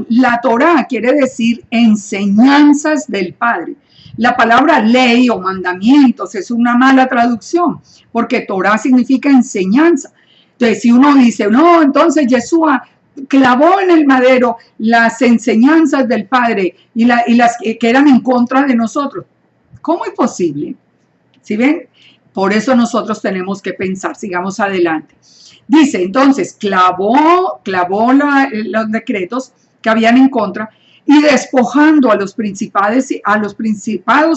la Torá quiere decir enseñanzas del Padre. La palabra ley o mandamientos es una mala traducción, porque Torá significa enseñanza. Entonces, si uno dice, no, entonces Yeshua clavó en el madero las enseñanzas del Padre y las que eran en contra de nosotros. ¿Cómo es posible? ¿Sí ven? Por eso nosotros tenemos que pensar, sigamos adelante. Dice, entonces, clavó los decretos que habían en contra y despojando a los principados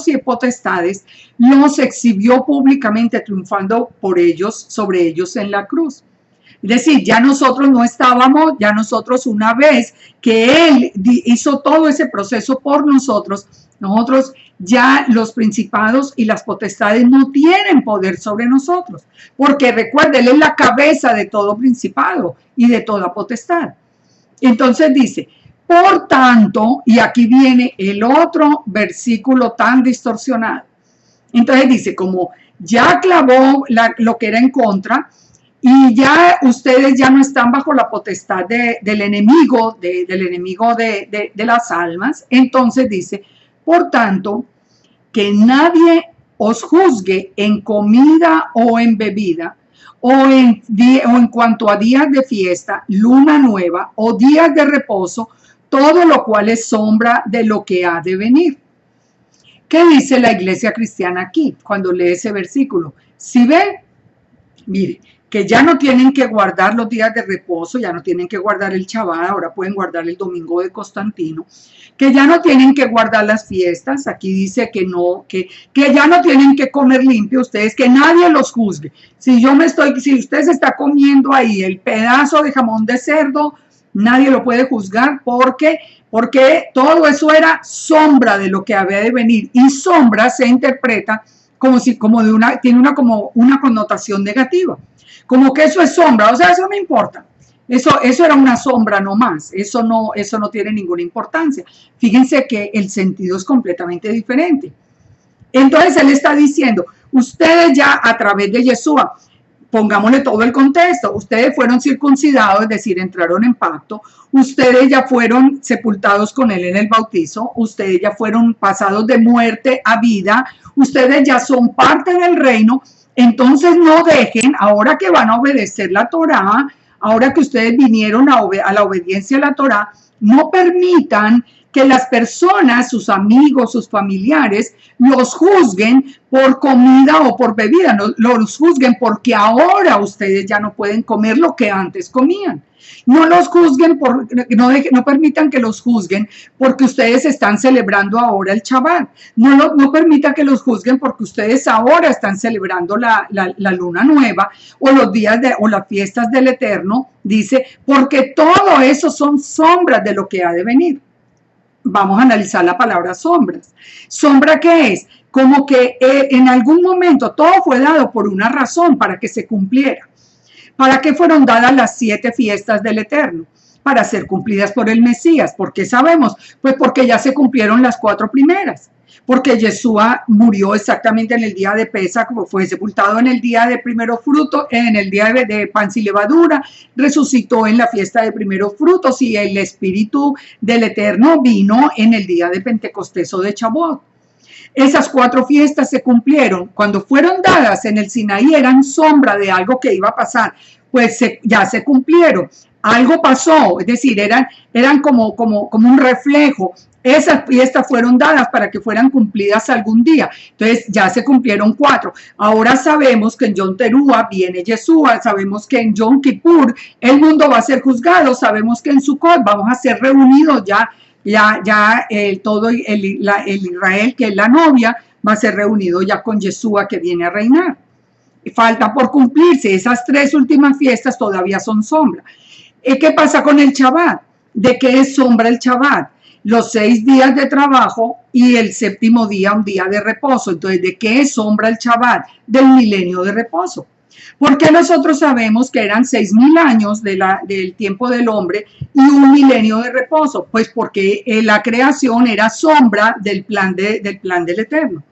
y potestades, los exhibió públicamente, triunfando sobre ellos en la cruz. Es decir, ya nosotros no estábamos, ya nosotros una vez que Él hizo todo ese proceso por nosotros ya los principados y las potestades no tienen poder sobre nosotros, porque recuerden, Él es la cabeza de todo principado y de toda potestad. Entonces dice, Por tanto, y aquí viene el otro versículo tan distorsionado. Entonces dice, como ya clavó lo que era en contra, y ya ustedes ya no están bajo la potestad del enemigo, de las almas. Entonces dice, por tanto, que nadie os juzgue en comida o en bebida, o en cuanto a días de fiesta, luna nueva o días de reposo, todo lo cual es sombra de lo que ha de venir. ¿Qué dice la iglesia cristiana aquí cuando lee ese versículo? Si ven, mire, que ya no tienen que guardar los días de reposo, ya no tienen que guardar el Shabbat, ahora pueden guardar el domingo de Constantino, que ya no tienen que guardar las fiestas, aquí dice que no, que ya no tienen que comer limpio ustedes, que nadie los juzgue. Si usted se está comiendo ahí el pedazo de jamón de cerdo, nadie lo puede juzgar porque todo eso era sombra de lo que había de venir, y sombra se interpreta tiene una connotación negativa, como que eso es sombra, o sea, eso no importa, eso era una sombra nomás, eso no tiene ninguna importancia. Fíjense que el sentido es completamente diferente. Entonces él está diciendo, ustedes ya a través de Yeshua, pongámosle todo el contexto, ustedes fueron circuncidados, es decir, entraron en pacto, ustedes ya fueron sepultados con él en el bautizo, ustedes ya fueron pasados de muerte a vida, ustedes ya son parte del reino. Entonces no dejen, ahora que van a obedecer la Torá, ahora que ustedes vinieron a la obediencia a la Torá, no permitan que las personas, sus amigos, sus familiares, los juzguen por comida o por bebida, los juzguen porque ahora ustedes ya no pueden comer lo que antes comían. No los juzguen, no permitan que los juzguen porque ustedes están celebrando ahora el Shabbat. No permitan que los juzguen porque ustedes ahora están celebrando la luna nueva o los días o las fiestas del Eterno. Dice, porque todo eso son sombras de lo que ha de venir. Vamos a analizar la palabra sombras. ¿Sombra qué es? Como que en algún momento todo fue dado por una razón para que se cumpliera. ¿Para qué fueron dadas las 7 fiestas del Eterno? Para ser cumplidas por el Mesías. ¿Por qué sabemos? Pues porque ya se cumplieron las 4 primeras. Porque Yeshua murió exactamente en el día de Pesach, fue sepultado en el día de primero fruto, en el día de pan sin levadura, resucitó en la fiesta de primeros frutos y el Espíritu del Eterno vino en el día de Pentecostés o de Shavuot. Esas 4 fiestas se cumplieron. Cuando fueron dadas en el Sinaí eran sombra de algo que iba a pasar, pues ya se cumplieron. Algo pasó, es decir, eran como un reflejo. Esas fiestas fueron dadas para que fueran cumplidas algún día. Entonces ya se cumplieron 4. Ahora sabemos que en Yom Teruah viene Yeshua, sabemos que en Yom Kippur el mundo va a ser juzgado, sabemos que en Sukkot vamos a ser reunidos todo el Israel, que es la novia, va a ser reunido ya con Yeshua que viene a reinar. Falta por cumplirse, esas 3 últimas fiestas todavía son sombra. ¿Qué pasa con el Shabbat? ¿De qué es sombra el Shabbat? Los 6 días de trabajo y el 7º día un día de reposo. Entonces, ¿de qué es sombra el Shabbat? Del milenio de reposo. Porque nosotros sabemos que eran 6.000 años del tiempo del hombre y un milenio de reposo, pues porque la creación era sombra del plan del Eterno.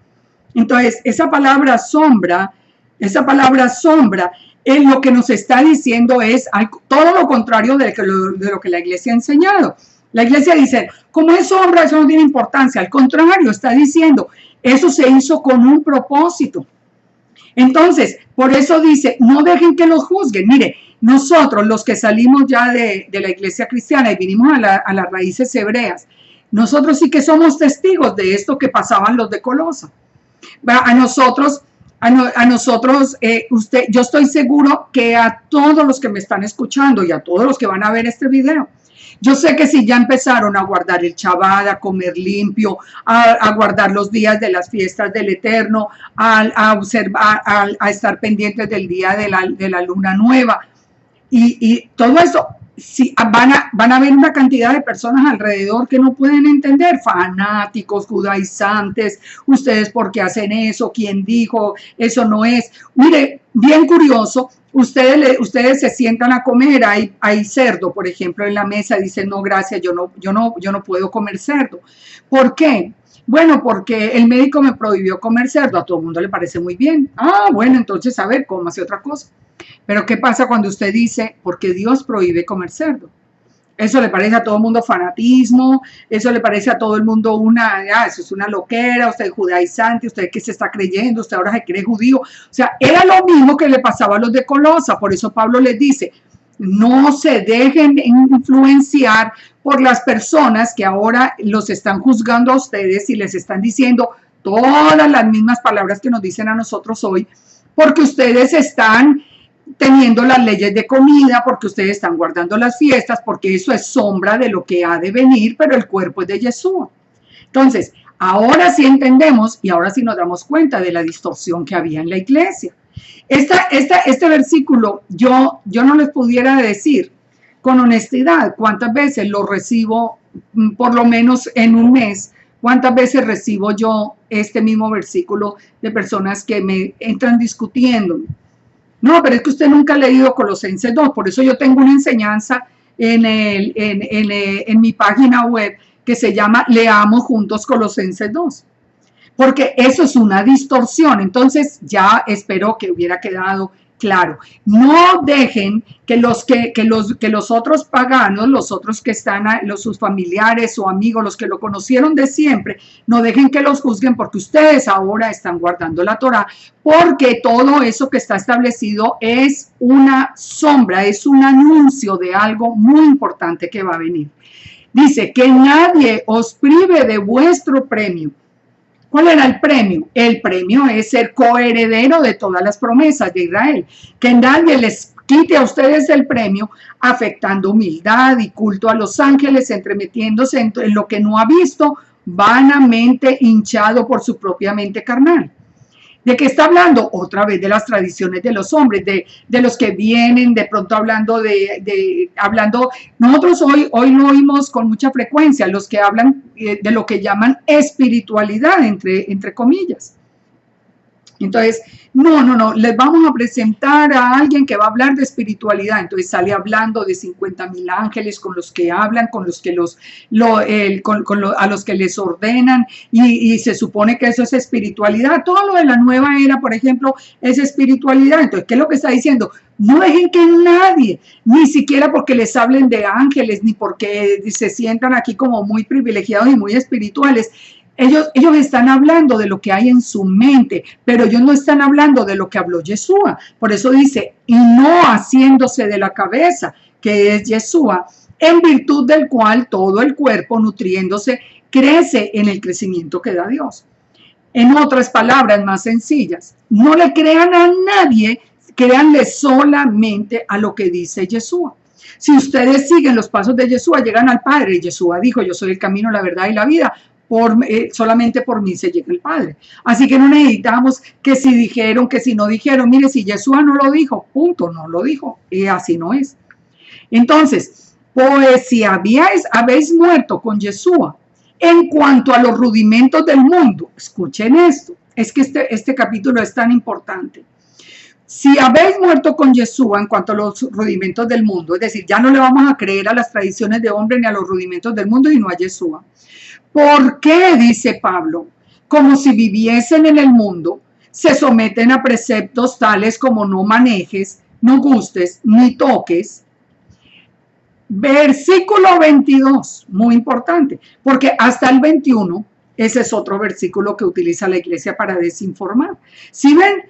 Entonces, esa palabra sombra, lo que nos está diciendo es todo lo contrario de lo que la iglesia ha enseñado. La iglesia dice, como es sombra, eso no tiene importancia. Al contrario, está diciendo, eso se hizo con un propósito. Entonces, por eso dice, no dejen que los juzguen. Mire, nosotros los que salimos ya de la iglesia cristiana y vinimos a las raíces hebreas, nosotros sí que somos testigos de esto que pasaban los de Colosa. A nosotros, yo estoy seguro que a todos los que me están escuchando y a todos los que van a ver este video, yo sé que si ya empezaron a guardar el Shabbat, a comer limpio, a guardar los días de las fiestas del Eterno, a estar pendientes del día de la luna nueva y todo eso, sí, van a haber una cantidad de personas alrededor que no pueden entender, fanáticos, judaizantes, ustedes por qué hacen eso, quién dijo, eso no es. Mire, bien curioso, ustedes se sientan a comer, hay cerdo, por ejemplo, en la mesa, dicen, no, gracias, yo no puedo comer cerdo. ¿Por qué? Bueno, porque el médico me prohibió comer cerdo, a todo el mundo le parece muy bien. Ah, bueno, entonces, a ver, cómase otra cosa. Pero ¿qué pasa cuando usted dice, porque Dios prohíbe comer cerdo? Eso le parece a todo el mundo fanatismo, eso le parece a todo el mundo eso es una loquera, usted es judaizante, usted que se está creyendo, usted ahora se cree judío. O sea, era lo mismo que le pasaba a los de Colosa, por eso Pablo les dice, no se dejen influenciar por las personas que ahora los están juzgando a ustedes y les están diciendo todas las mismas palabras que nos dicen a nosotros hoy, porque ustedes están teniendo las leyes de comida, porque ustedes están guardando las fiestas, porque eso es sombra de lo que ha de venir, pero el cuerpo es de Yeshua. Entonces, ahora sí entendemos y ahora sí nos damos cuenta de la distorsión que había en la iglesia. Este versículo yo no les pudiera decir con honestidad cuántas veces lo recibo, por lo menos en un mes, cuántas veces recibo yo este mismo versículo de personas que me entran discutiendo. No, pero es que usted nunca ha leído Colosenses 2, por eso yo tengo una enseñanza en mi página web que se llama Leamos Juntos Colosenses 2, porque eso es una distorsión. Entonces ya espero que hubiera quedado claro. No dejen que los otros paganos, los otros que están, sus familiares o amigos, los que lo conocieron de siempre, no dejen que los juzguen porque ustedes ahora están guardando la Torá, porque todo eso que está establecido es una sombra, es un anuncio de algo muy importante que va a venir. Dice que nadie os prive de vuestro premio. ¿Cuál era el premio? El premio es ser coheredero de todas las promesas de Israel. Que nadie les quite a ustedes el premio, afectando humildad y culto a los ángeles, entremetiéndose en lo que no ha visto, vanamente hinchado por su propia mente carnal. ¿De qué está hablando? Otra vez de las tradiciones de los hombres, de los que vienen de pronto hablando nosotros hoy lo oímos con mucha frecuencia, los que hablan de lo que llaman espiritualidad, entre comillas. Entonces, no, les vamos a presentar a alguien que va a hablar de espiritualidad. Entonces sale hablando de 50,000 ángeles con los que hablan, con los que a los que les ordenan y se supone que eso es espiritualidad. Todo lo de la nueva era, por ejemplo, es espiritualidad. Entonces, ¿qué es lo que está diciendo? No dejen que nadie, ni siquiera porque les hablen de ángeles, ni porque se sientan aquí como muy privilegiados y muy espirituales. Ellos están hablando de lo que hay en su mente, pero ellos no están hablando de lo que habló Yeshua. Por eso dice, y no haciéndose de la cabeza, que es Yeshua, en virtud del cual todo el cuerpo, nutriéndose, crece en el crecimiento que da Dios. En otras palabras más sencillas, no le crean a nadie, créanle solamente a lo que dice Yeshua. Si ustedes siguen los pasos de Yeshua, llegan al Padre. Yeshua dijo, yo soy el camino, la verdad y la vida. Solamente por mí se llega el Padre. Así que no necesitamos que si dijeron, que si no dijeron. Mire, si Yeshua no lo dijo, punto, no lo dijo. Y así no es. Entonces, pues si habéis muerto con Yeshua en cuanto a los rudimentos del mundo, escuchen esto, es que este capítulo es tan importante. Si habéis muerto con Yeshua en cuanto a los rudimentos del mundo, es decir, ya no le vamos a creer a las tradiciones de hombre ni a los rudimentos del mundo, sino a Yeshua. ¿Por qué, dice Pablo, como si viviesen en el mundo, se someten a preceptos tales como no manejes, no gustes, ni toques? Versículo 22, muy importante, porque hasta el 21, ese es otro versículo que utiliza la iglesia para desinformar. ¿Sí ven?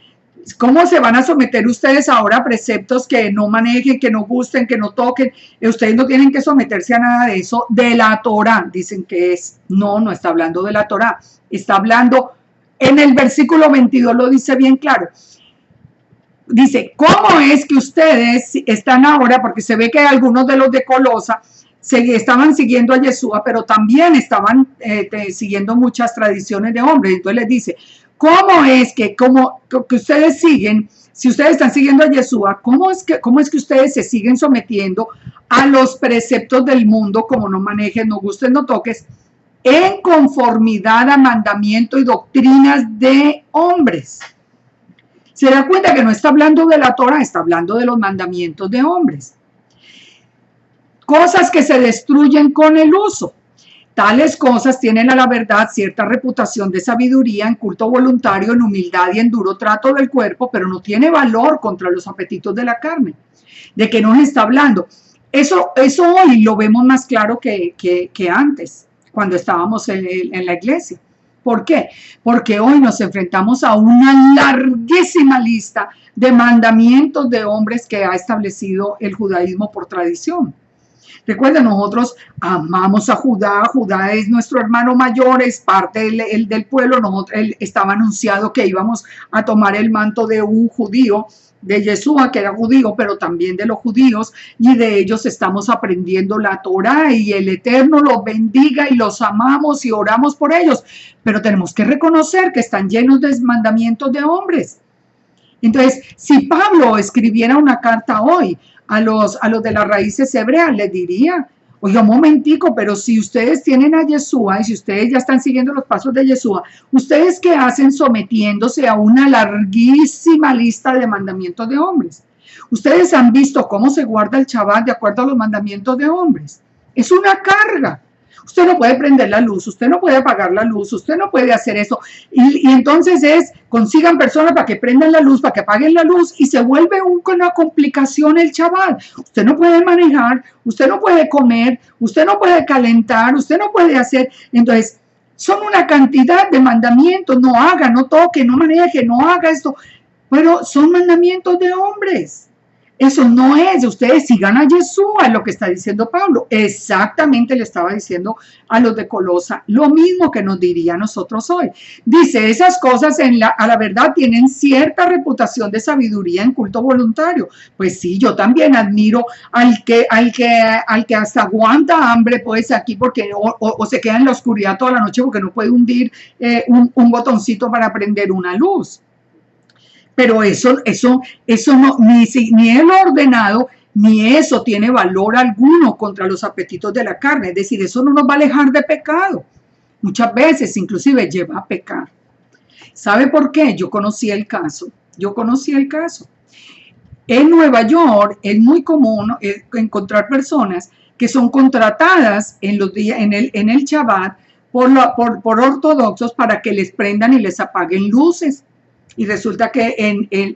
¿Cómo se van a someter ustedes ahora a preceptos que no manejen, que no gusten, que no toquen? Ustedes no tienen que someterse a nada de eso, de la Torá, dicen que es. No está hablando de la Torá, está hablando, en el versículo 22 lo dice bien claro. Dice, ¿cómo es que ustedes están ahora? Porque se ve que algunos de los de Colosa estaban siguiendo a Yeshua, pero también estaban siguiendo muchas tradiciones de hombres. Entonces les dice, ¿cómo es que ustedes siguen, si ustedes están siguiendo a Yeshua, cómo es que ustedes se siguen sometiendo a los preceptos del mundo, como no manejes, no gustes, no toques, en conformidad a mandamiento y doctrinas de hombres? Se da cuenta que no está hablando de la Torá, está hablando de los mandamientos de hombres. Cosas que se destruyen con el uso. Tales cosas tienen a la verdad cierta reputación de sabiduría, en culto voluntario, en humildad y en duro trato del cuerpo, pero no tiene valor contra los apetitos de la carne. ¿De qué nos está hablando? Eso hoy lo vemos más claro que antes, cuando estábamos en la iglesia. ¿Por qué? Porque hoy nos enfrentamos a una larguísima lista de mandamientos de hombres que ha establecido el judaísmo por tradición. Recuerden, nosotros amamos a Judá, Judá es nuestro hermano mayor, es parte del pueblo, él estaba anunciado que íbamos a tomar el manto de un judío, de Yeshua, que era judío, pero también de los judíos, y de ellos estamos aprendiendo la Torá, y el Eterno los bendiga, y los amamos, y oramos por ellos, pero tenemos que reconocer que están llenos de mandamientos de hombres. Entonces, si Pablo escribiera una carta hoy a los de las raíces hebreas, les diría, oiga, un momentico, pero si ustedes tienen a Yeshua y si ustedes ya están siguiendo los pasos de Yeshua, ¿ustedes qué hacen sometiéndose a una larguísima lista de mandamientos de hombres? Ustedes han visto cómo se guarda el Shabbat de acuerdo a los mandamientos de hombres. Es una carga. Usted no puede prender la luz, usted no puede apagar la luz, usted no puede hacer eso. Y entonces consigan personas para que prendan la luz, para que apaguen la luz y se vuelve una complicación el Shabbat. Usted no puede manejar, usted no puede comer, usted no puede calentar, usted no puede hacer. Entonces, son una cantidad de mandamientos, no haga, no toque, no maneje, no haga esto. Pero son mandamientos de hombres. Eso no es, ustedes sigan a Yeshua, es lo que está diciendo Pablo. Exactamente le estaba diciendo a los de Colosa, lo mismo que nos diría a nosotros hoy. Dice, esas cosas a la verdad tienen cierta reputación de sabiduría en culto voluntario. Pues sí, yo también admiro al que hasta aguanta hambre, pues aquí, porque o se queda en la oscuridad toda la noche porque no puede hundir un botoncito para prender una luz. Pero eso no, ni el ordenado, ni eso tiene valor alguno contra los apetitos de la carne. Es decir, eso no nos va a alejar de pecado. Muchas veces inclusive lleva a pecar. ¿Sabe por qué? Yo conocí el caso. En Nueva York es muy común encontrar personas que son contratadas en el Shabbat por ortodoxos para que les prendan y les apaguen luces. Y resulta que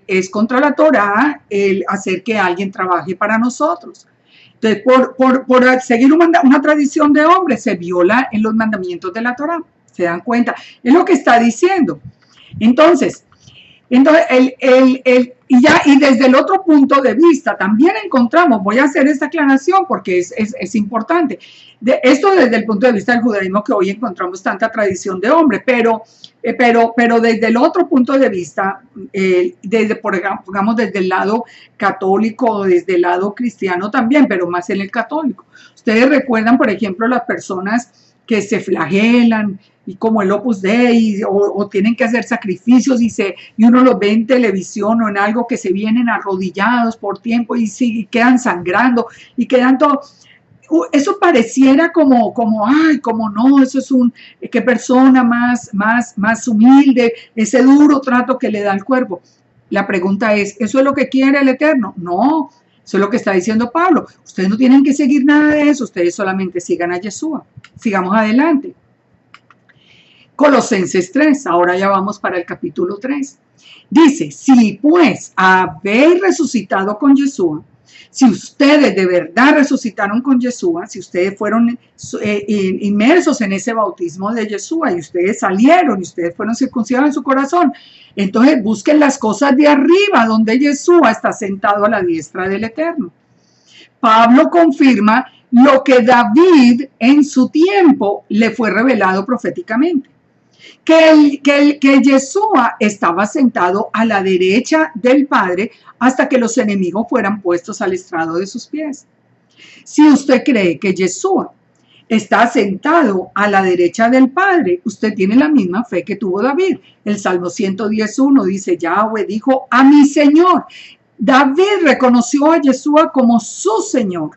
es contra la Torá el hacer que alguien trabaje para nosotros. Entonces, por seguir una tradición de hombres, se viola en los mandamientos de la Torá. ¿Se dan cuenta? Es lo que está diciendo. Entonces y desde el otro punto de vista también encontramos, voy a hacer esta aclaración porque es importante, esto desde el punto de vista del judaísmo, que hoy encontramos tanta tradición de hombre, pero desde el otro punto de vista, digamos desde el lado católico, desde el lado cristiano también, pero más en el católico. Ustedes recuerdan, por ejemplo, las personas que se flagelan, y como el Opus Dei, o tienen que hacer sacrificios y uno los ve en televisión o en algo, que se vienen arrodillados por tiempo y quedan sangrando y quedan todo. Eso pareciera como no, eso es qué persona más humilde, ese duro trato que le da al cuerpo. La pregunta es, ¿eso es lo que quiere el Eterno? No, eso es lo que está diciendo Pablo. Ustedes no tienen que seguir nada de eso, ustedes solamente sigan a Yeshua. Sigamos adelante. Colosenses 3, ahora ya vamos para el capítulo 3. Dice, si pues habéis resucitado con Yeshua, si ustedes de verdad resucitaron con Yeshua, si ustedes fueron inmersos en ese bautismo de Yeshua y ustedes salieron y ustedes fueron circuncidados en su corazón, entonces busquen las cosas de arriba, donde Yeshua está sentado a la diestra del Eterno. Pablo confirma lo que David en su tiempo le fue revelado proféticamente. Que Yeshua estaba sentado a la derecha del Padre hasta que los enemigos fueran puestos al estrado de sus pies. Si usted cree que Yeshua está sentado a la derecha del Padre, usted tiene la misma fe que tuvo David. El Salmo 110:1 dice, Yahweh dijo a mi Señor. David reconoció a Yeshua como su Señor.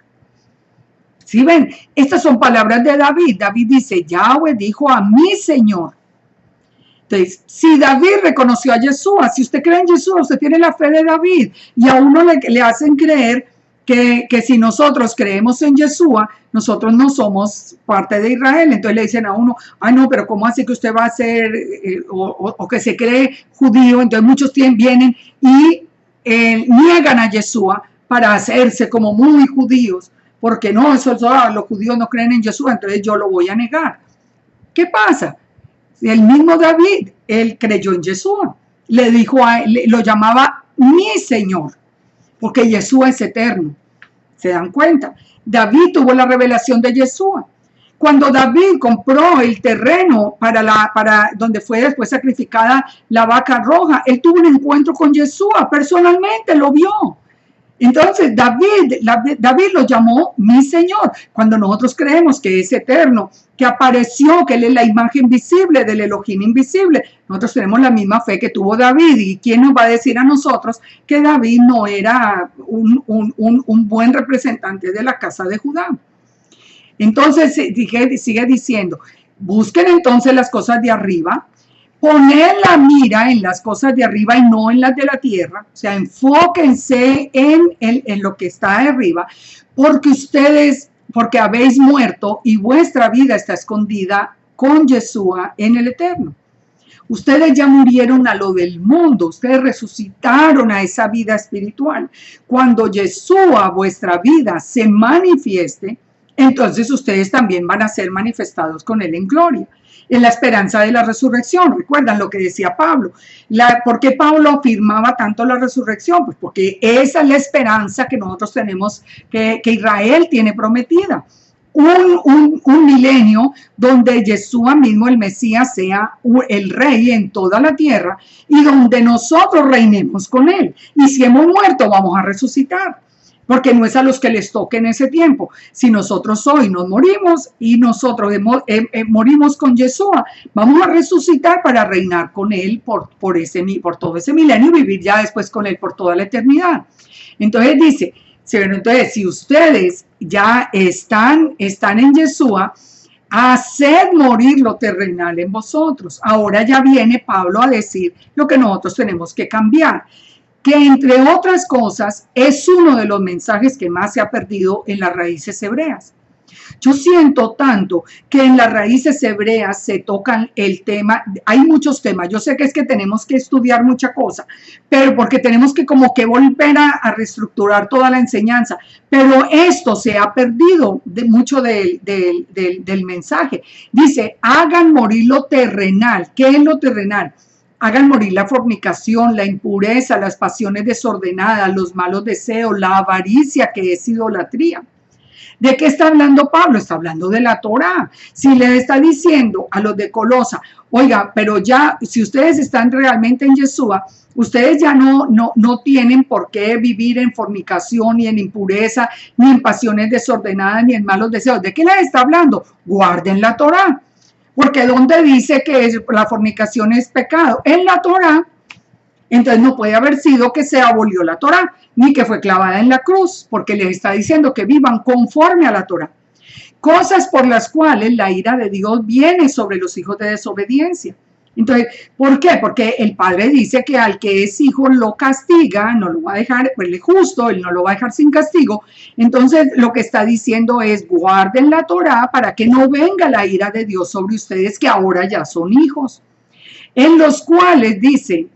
¿Sí ven? Estas son palabras de David. David dice, Yahweh dijo a mi Señor. Entonces, si David reconoció a Yeshua, si usted cree en Yeshua, usted tiene la fe de David, y a uno le hacen creer que si nosotros creemos en Yeshua, nosotros no somos parte de Israel. Entonces le dicen a uno, ay no, pero ¿cómo así que usted va a ser, o que se cree judío? Entonces muchos vienen y niegan a Yeshua para hacerse como muy judíos, porque no, los judíos no creen en Yeshua, entonces yo lo voy a negar. ¿Qué pasa? El mismo David, él creyó en Yeshua, le dijo lo llamaba mi Señor, porque Yeshua es eterno. ¿Se dan cuenta? David tuvo la revelación de Yeshua. Cuando David compró el terreno para donde fue después sacrificada la vaca roja, él tuvo un encuentro con Yeshua, personalmente lo vio. Entonces David lo llamó mi Señor. Cuando nosotros creemos que es eterno, que apareció, que él es la imagen visible del Elohim invisible, nosotros tenemos la misma fe que tuvo David. ¿Y quién nos va a decir a nosotros que David no era un buen representante de la casa de Judá? Entonces sigue diciendo, busquen entonces las cosas de arriba, poner la mira en las cosas de arriba y no en las de la tierra. O sea, enfóquense en lo que está de arriba, porque habéis muerto y vuestra vida está escondida con Yeshua en el eterno. Ustedes ya murieron a lo del mundo, ustedes resucitaron a esa vida espiritual. Cuando Yeshua, vuestra vida, se manifieste, entonces ustedes también van a ser manifestados con él en gloria. En la esperanza de la resurrección. ¿Recuerdan lo que decía Pablo? ¿Por qué Pablo afirmaba tanto la resurrección? Pues porque esa es la esperanza que nosotros tenemos, que Israel tiene prometida. Un milenio donde Yeshua mismo, el Mesías, sea el rey en toda la tierra y donde nosotros reinemos con él. Y si hemos muerto, vamos a resucitar. Porque no es a los que les toque en ese tiempo. Si nosotros hoy nos morimos y nosotros morimos con Yeshua, vamos a resucitar para reinar con él por todo ese milenio y vivir ya después con él por toda la eternidad. Entonces dice, si ustedes ya están en Yeshua, haced morir lo terrenal en vosotros. Ahora ya viene Pablo a decir lo que nosotros tenemos que cambiar, que entre otras cosas es uno de los mensajes que más se ha perdido en las raíces hebreas. Yo siento tanto que en las raíces hebreas se tocan el tema, hay muchos temas, yo sé que es que tenemos que estudiar mucha cosa, pero porque tenemos que como que volver a reestructurar toda la enseñanza, pero esto se ha perdido mucho del mensaje. Dice, hagan morir lo terrenal. ¿Qué es lo terrenal? Hagan morir la fornicación, la impureza, las pasiones desordenadas, los malos deseos, la avaricia, que es idolatría. ¿De qué está hablando Pablo? Está hablando de la Torá. Si le está diciendo a los de Colosa, oiga, pero ya, si ustedes están realmente en Yeshua, ustedes ya no tienen por qué vivir en fornicación, ni en impureza, ni en pasiones desordenadas, ni en malos deseos. ¿De qué les está hablando? Guarden la Torá. Porque ¿dónde dice que la fornicación es pecado? En la Torá. Entonces no puede haber sido que se abolió la Torá, ni que fue clavada en la cruz, porque les está diciendo que vivan conforme a la Torá. Cosas por las cuales la ira de Dios viene sobre los hijos de desobediencia. Entonces, ¿por qué? Porque el Padre dice que al que es hijo lo castiga, no lo va a dejar, pues es justo, él no lo va a dejar sin castigo. Entonces, lo que está diciendo es, guarden la Torá para que no venga la ira de Dios sobre ustedes, que ahora ya son hijos. En los cuales dice,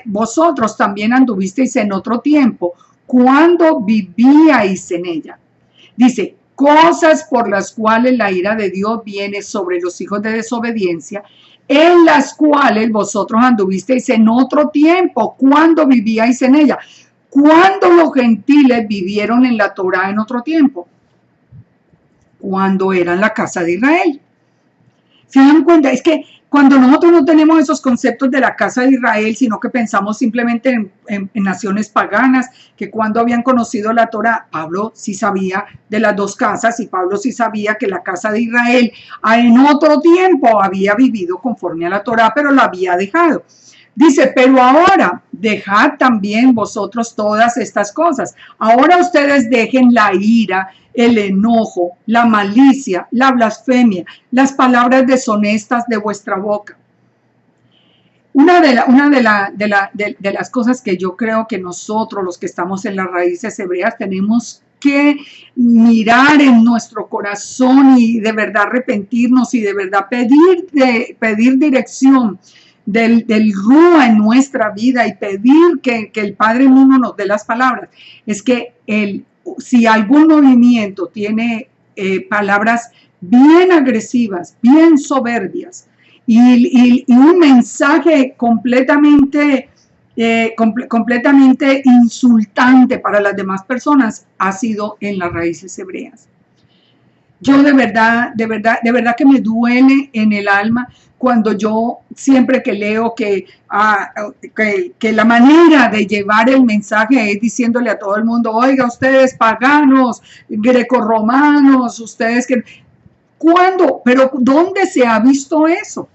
vosotros también anduvisteis en otro tiempo, cuando vivíais en ella. Dice, cosas por las cuales la ira de Dios viene sobre los hijos de desobediencia, en las cuales vosotros anduvisteis en otro tiempo, cuando vivíais en ella. ¿Cuándo los gentiles vivieron en la Torá en otro tiempo? Cuando eran la casa de Israel. ¿Se dan cuenta? Es que cuando nosotros no tenemos esos conceptos de la casa de Israel, sino que pensamos simplemente en naciones paganas, que cuando habían conocido la Torá, Pablo sí sabía de las dos casas y Pablo sí sabía que la casa de Israel en otro tiempo había vivido conforme a la Torá, pero la había dejado. Dice, pero ahora dejad también vosotros todas estas cosas. Ahora ustedes dejen la ira, el enojo, la malicia, la blasfemia, las palabras deshonestas de vuestra boca. Una de las cosas que yo creo que nosotros, los que estamos en las raíces hebreas, tenemos que mirar en nuestro corazón y de verdad arrepentirnos y de verdad pedir dirección del Rúa en nuestra vida y pedir que el Padre mismo nos dé las palabras. Es que si algún movimiento tiene palabras bien agresivas, bien soberbias, y un mensaje completamente insultante para las demás personas, ha sido en las raíces hebreas. Yo de verdad que me duele en el alma cuando yo siempre que leo que la manera de llevar el mensaje es diciéndole a todo el mundo: oiga, ustedes paganos, grecorromanos, ustedes que... ¿Cuándo? ¿Pero dónde se ha visto eso?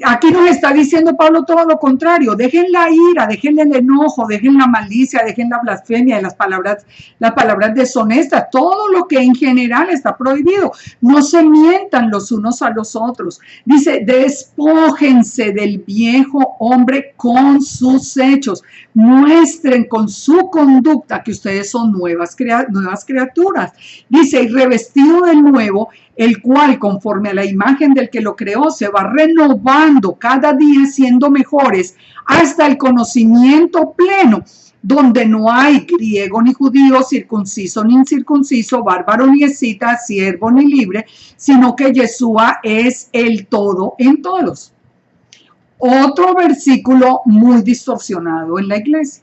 Aquí nos está diciendo Pablo todo lo contrario: dejen la ira, dejen el enojo, dejen la malicia, dejen la blasfemia, las palabras deshonestas, todo lo que en general está prohibido. No se mientan los unos a los otros. Dice: despójense del viejo hombre con sus hechos, muestren con su conducta que ustedes son nuevas criaturas. Dice: y revestido del nuevo, el cual conforme a la imagen del que lo creó se va renovando cada día, siendo mejores hasta el conocimiento pleno, donde no hay griego ni judío, circunciso ni incircunciso, bárbaro ni escita, siervo ni libre, sino que Yeshua es el todo en todos. Otro versículo muy distorsionado en la iglesia.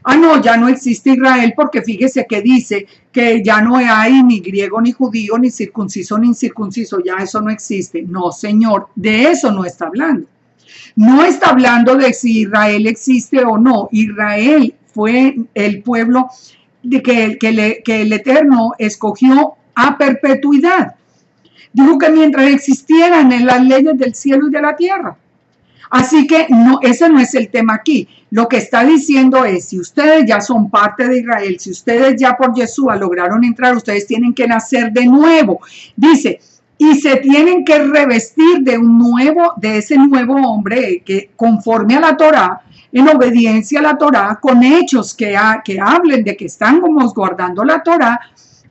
Ah, no, ya no existe Israel, porque fíjese que dice que ya no hay ni griego ni judío, ni circunciso ni incircunciso, ya eso no existe. No, señor, de eso no está hablando. No está hablando de si Israel existe o no. Israel fue el pueblo que el Eterno escogió a perpetuidad. Dijo que mientras existieran en las leyes del cielo y de la tierra. Así que no, ese no es el tema aquí. Lo que está diciendo es: si ustedes ya son parte de Israel, si ustedes ya por Yeshua lograron entrar, ustedes tienen que nacer de nuevo. Dice: y se tienen que revestir de ese nuevo hombre que conforme a la Torá, en obediencia a la Torá, con hechos que hablen de que están como guardando la Torá,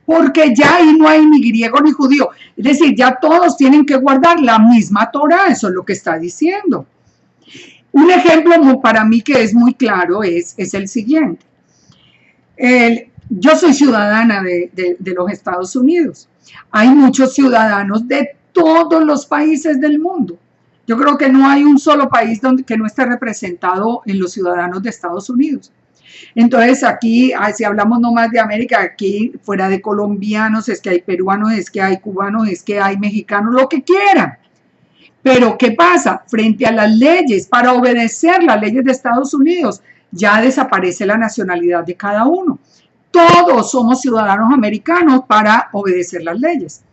porque ya ahí no hay ni griego ni judío. Es decir, ya todos tienen que guardar la misma Torá. Eso es lo que está diciendo. Un ejemplo para mí que es muy claro es el siguiente. Yo soy ciudadana de los Estados Unidos. Hay muchos ciudadanos de todos los países del mundo. Yo creo que no hay un solo país que no esté representado en los ciudadanos de Estados Unidos. Entonces aquí, si hablamos nomás de América, aquí fuera de colombianos, es que hay peruanos, es que hay cubanos, es que hay mexicanos, lo que quieran. Pero ¿qué pasa? Frente a las leyes, para obedecer las leyes de Estados Unidos, ya desaparece la nacionalidad de cada uno. Todos somos ciudadanos americanos para obedecer las leyes.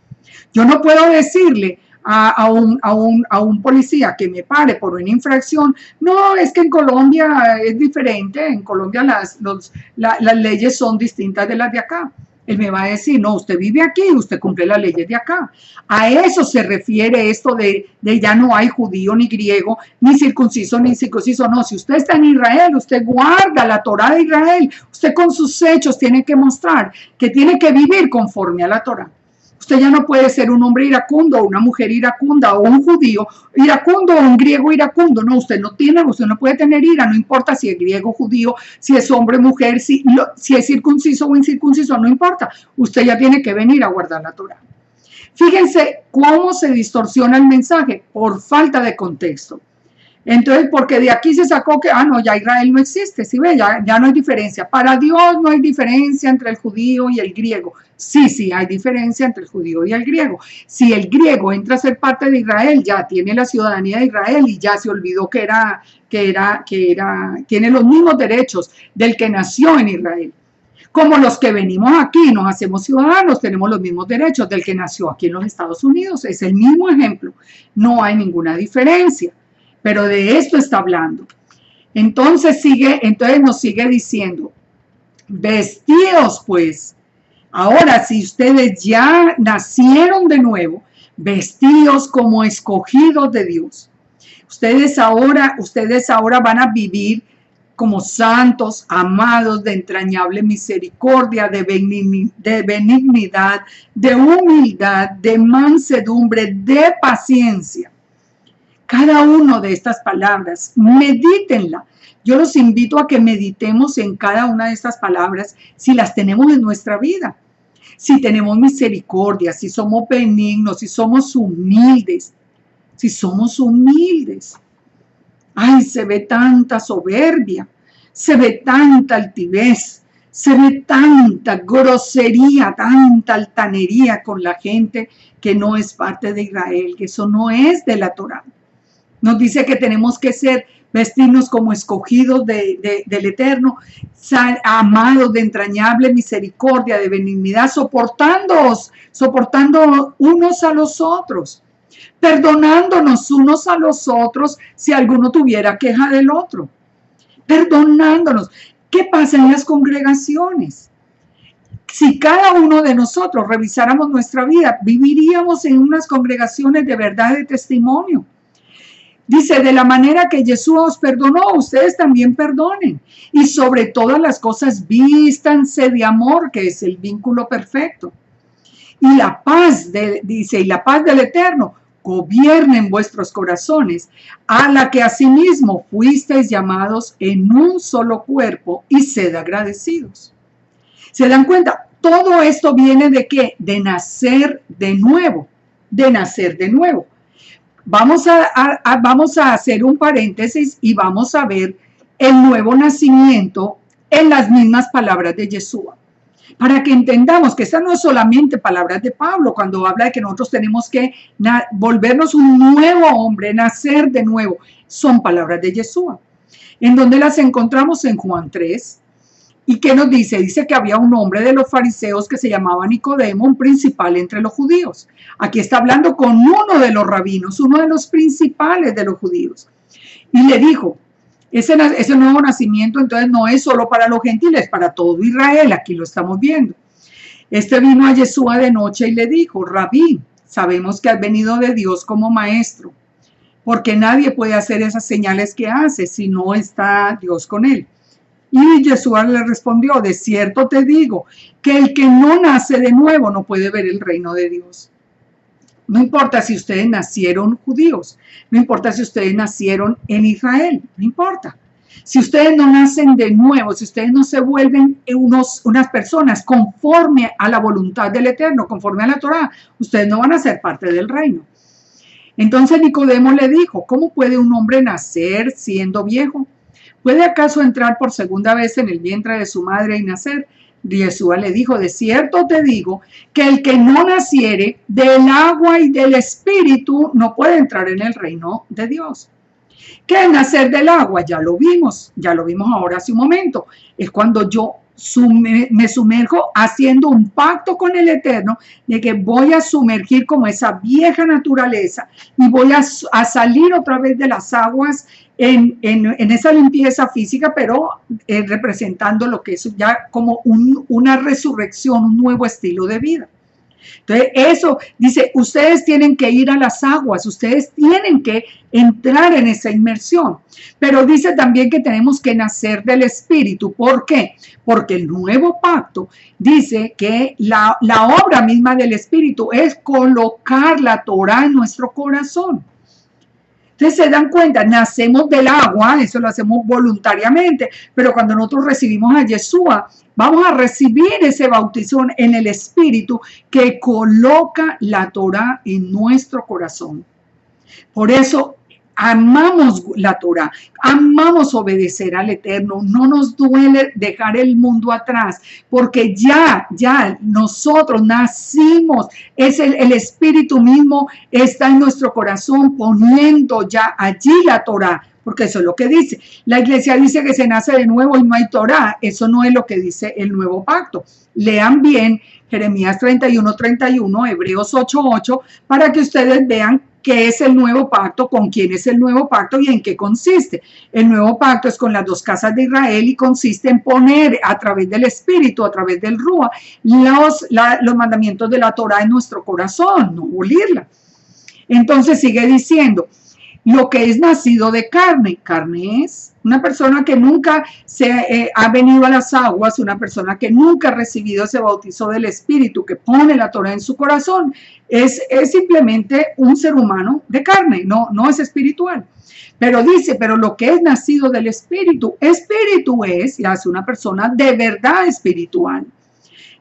Yo no puedo decirle a un policía que me pare por una infracción: no, es que en Colombia es diferente, en Colombia las leyes son distintas de las de acá. Él me va a decir: no, usted vive aquí, usted cumple las leyes de acá. A eso se refiere esto de ya no hay judío ni griego, ni circunciso ni incircunciso. No, si usted está en Israel, usted guarda la Torá de Israel. Usted con sus hechos tiene que mostrar que tiene que vivir conforme a la Torá. Usted ya no puede ser un hombre iracundo, o una mujer iracunda, o un judío iracundo, o un griego iracundo. No, usted no puede tener ira, no importa si es griego, judío, si es hombre, mujer, si es circunciso o incircunciso, no importa. Usted ya tiene que venir a guardar la Torá. Fíjense cómo se distorsiona el mensaje por falta de contexto. Entonces, porque de aquí se sacó que, no, ya Israel no existe, ¿sí ve? Ya no hay diferencia. Para Dios no hay diferencia entre el judío y el griego. Sí, hay diferencia entre el judío y el griego. Si el griego entra a ser parte de Israel, ya tiene la ciudadanía de Israel y ya se olvidó que tiene los mismos derechos del que nació en Israel. Como los que venimos aquí, nos hacemos ciudadanos, tenemos los mismos derechos del que nació aquí en los Estados Unidos. Es el mismo ejemplo. No hay ninguna diferencia. Pero de esto está hablando. Entonces nos sigue diciendo: vestidos pues Ahora, si ustedes ya nacieron de nuevo, vestidos como escogidos de Dios. Ustedes ahora van a vivir como santos, amados, de entrañable misericordia, de benignidad, de humildad, de mansedumbre, de paciencia. Cada una de estas palabras, medítenla. Yo los invito a que meditemos en cada una de estas palabras si las tenemos en nuestra vida. Si tenemos misericordia, si somos benignos, si somos humildes. Si somos humildes. Ay, se ve tanta soberbia, se ve tanta altivez, se ve tanta grosería, tanta altanería con la gente que no es parte de Israel, que eso no es de la Torá. Nos dice que tenemos que vestirnos como escogidos del Eterno, amados de entrañable misericordia, de benignidad, soportando unos a los otros, perdonándonos unos a los otros si alguno tuviera queja del otro, perdonándonos. ¿Qué pasa en las congregaciones? Si cada uno de nosotros revisáramos nuestra vida, viviríamos en unas congregaciones de verdad, de testimonio. Dice, de la manera que Jesús os perdonó, ustedes también perdonen. Y sobre todas las cosas, vístanse de amor, que es el vínculo perfecto. Y la paz, y la paz del Eterno, gobierne en vuestros corazones, a la que asimismo fuisteis llamados en un solo cuerpo, y sed agradecidos. ¿Se dan cuenta? Todo esto viene ¿de qué? De nacer de nuevo, de nacer de nuevo. Vamos a hacer un paréntesis y vamos a ver el nuevo nacimiento en las mismas palabras de Yeshua. Para que entendamos que estas no es solamente palabras de Pablo, cuando habla de que nosotros tenemos que volvernos un nuevo hombre, nacer de nuevo, son palabras de Yeshua. ¿En donde las encontramos? En Juan 3. ¿Y qué nos dice? Dice que había un hombre de los fariseos que se llamaba Nicodemo, un principal entre los judíos. Aquí está hablando con uno de los rabinos, uno de los principales de los judíos. Y le dijo, ese nuevo nacimiento entonces no es solo para los gentiles, para todo Israel, aquí lo estamos viendo. Este vino a Yeshua de noche y le dijo, Rabí, sabemos que has venido de Dios como maestro, porque nadie puede hacer esas señales que hace si no está Dios con él. Y Yeshua le respondió, de cierto te digo, que el que no nace de nuevo no puede ver el reino de Dios. No importa si ustedes nacieron judíos, no importa si ustedes nacieron en Israel, no importa. Si ustedes no nacen de nuevo, si ustedes no se vuelven unas personas conforme a la voluntad del Eterno, conforme a la Torá, ustedes no van a ser parte del reino. Entonces Nicodemo le dijo, ¿cómo puede un hombre nacer siendo viejo? ¿Puede acaso entrar por segunda vez en el vientre de su madre y nacer? Yeshua le dijo, de cierto te digo, que el que no naciere del agua y del espíritu no puede entrar en el reino de Dios. ¿Qué es nacer del agua? Ya lo vimos ahora hace un momento. Es cuando yo me sumerjo haciendo un pacto con el Eterno de que voy a sumergir como esa vieja naturaleza y voy a salir otra vez de las aguas en esa limpieza física, pero representando lo que es ya como una resurrección, un nuevo estilo de vida. Entonces eso dice, ustedes tienen que ir a las aguas, ustedes tienen que entrar en esa inmersión, pero dice también que tenemos que nacer del Espíritu. ¿Por qué? Porque el nuevo pacto dice que la obra misma del Espíritu es colocar la Torá en nuestro corazón. Entonces se dan cuenta, nacemos del agua, eso lo hacemos voluntariamente, pero cuando nosotros recibimos a Yeshua, vamos a recibir ese bautismo en el Espíritu que coloca la Torá en nuestro corazón. Por eso amamos la Torá, amamos obedecer al Eterno, no nos duele dejar el mundo atrás, porque ya nosotros nacimos, es el Espíritu mismo está en nuestro corazón poniendo ya allí la Torá, porque eso es lo que dice. La iglesia dice que se nace de nuevo y no hay Torá. Eso no es lo que dice el nuevo pacto. Lean bien Jeremías 31:31, Hebreos 8:8, para que ustedes vean qué es el nuevo pacto, con quién es el nuevo pacto y en qué consiste. El nuevo pacto es con las dos casas de Israel y consiste en poner a través del Espíritu, a través del Rúa, los mandamientos de la Torá en nuestro corazón, no abolirla. Entonces sigue diciendo, lo que es nacido de carne, carne es una persona que nunca ha venido a las aguas, una persona que nunca ha recibido ese bautizo del Espíritu, que pone la Torá en su corazón, es simplemente un ser humano de carne, no es espiritual. Pero dice, pero lo que es nacido del Espíritu, espíritu es, y hace una persona de verdad espiritual.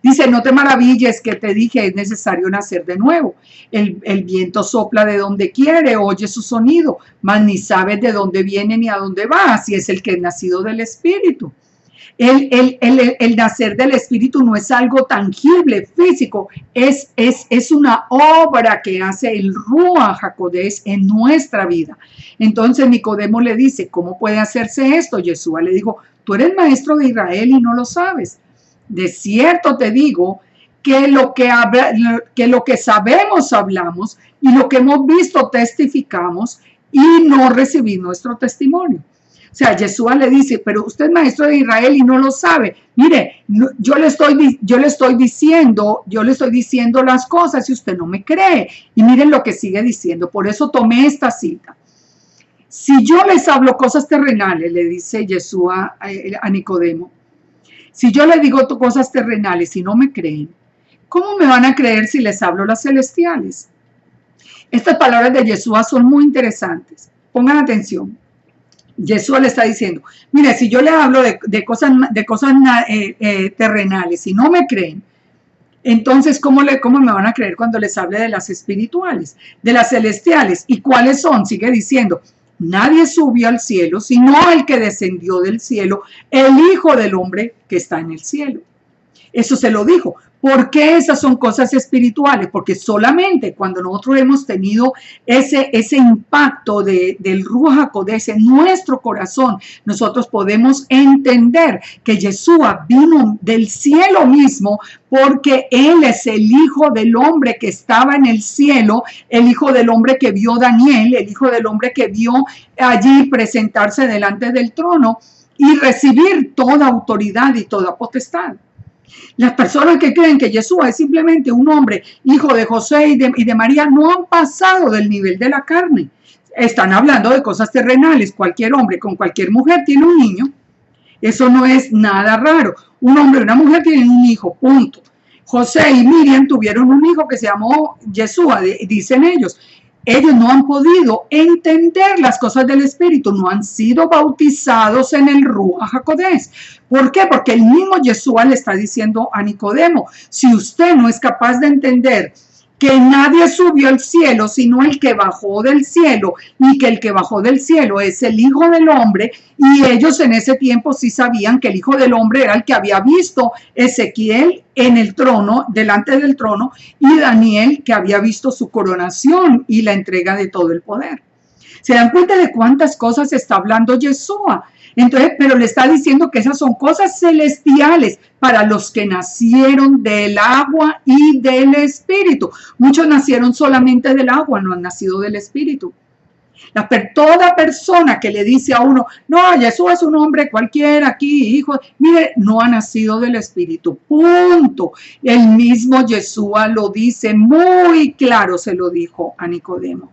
Dice, no te maravilles que te dije, es necesario nacer de nuevo. El viento sopla de donde quiere, oye su sonido, mas ni sabes de dónde viene ni a dónde va, así es el que es nacido del Espíritu. El nacer del Espíritu no es algo tangible, físico, es una obra que hace el Ruach HaKodesh en nuestra vida. Entonces Nicodemo le dice, ¿cómo puede hacerse esto? Yeshua le dijo, tú eres maestro de Israel y no lo sabes. De cierto te digo que lo que sabemos hablamos y lo que hemos visto testificamos y no recibí nuestro testimonio. O sea, Yeshua le dice, pero usted es maestro de Israel y no lo sabe. Mire, yo le estoy diciendo las cosas y usted no me cree. Y miren lo que sigue diciendo. Por eso tomé esta cita. Si yo les hablo cosas terrenales, le dice Yeshua a Nicodemo, si yo les digo cosas terrenales y no me creen, ¿cómo me van a creer si les hablo las celestiales? Estas palabras de Yeshua son muy interesantes. Pongan atención. Yeshua le está diciendo, mire, si yo le hablo de cosas terrenales y no me creen, entonces ¿cómo me van a creer cuando les hable de las espirituales, de las celestiales? ¿Y cuáles son? Sigue diciendo, nadie subió al cielo, sino el que descendió del cielo, el Hijo del Hombre que está en el cielo. Eso se lo dijo. ¿Por qué esas son cosas espirituales? Porque solamente cuando nosotros hemos tenido ese impacto del Ruach HaKodesh en nuestro corazón, nosotros podemos entender que Yeshua vino del cielo mismo porque Él es el Hijo del Hombre que estaba en el cielo, el Hijo del Hombre que vio Daniel, el Hijo del Hombre que vio allí presentarse delante del trono y recibir toda autoridad y toda potestad. Las personas que creen que Yeshua es simplemente un hombre, hijo de José y de María, no han pasado del nivel de la carne. Están hablando de cosas terrenales. Cualquier hombre con cualquier mujer tiene un niño. Eso no es nada raro. Un hombre y una mujer tienen un hijo, punto. José y Miriam tuvieron un hijo que se llamó Yeshua, dicen ellos. Ellos no han podido entender las cosas del Espíritu, no han sido bautizados en el Ruach HaKodesh. ¿Por qué? Porque el mismo Yeshua le está diciendo a Nicodemo, si usted no es capaz de entender que nadie subió al cielo, sino el que bajó del cielo, y que el que bajó del cielo es el Hijo del Hombre, y ellos en ese tiempo sí sabían que el Hijo del Hombre era el que había visto Ezequiel en el trono, delante del trono, y Daniel que había visto su coronación y la entrega de todo el poder. ¿Se dan cuenta de cuántas cosas está hablando Yeshua? Entonces, pero le está diciendo que esas son cosas celestiales para los que nacieron del agua y del Espíritu. Muchos nacieron solamente del agua, no han nacido del Espíritu. Toda persona que le dice a uno, no, Yeshua es un hombre cualquiera aquí, hijo, mire, no ha nacido del Espíritu, punto. El mismo Yeshua lo dice muy claro, se lo dijo a Nicodemo.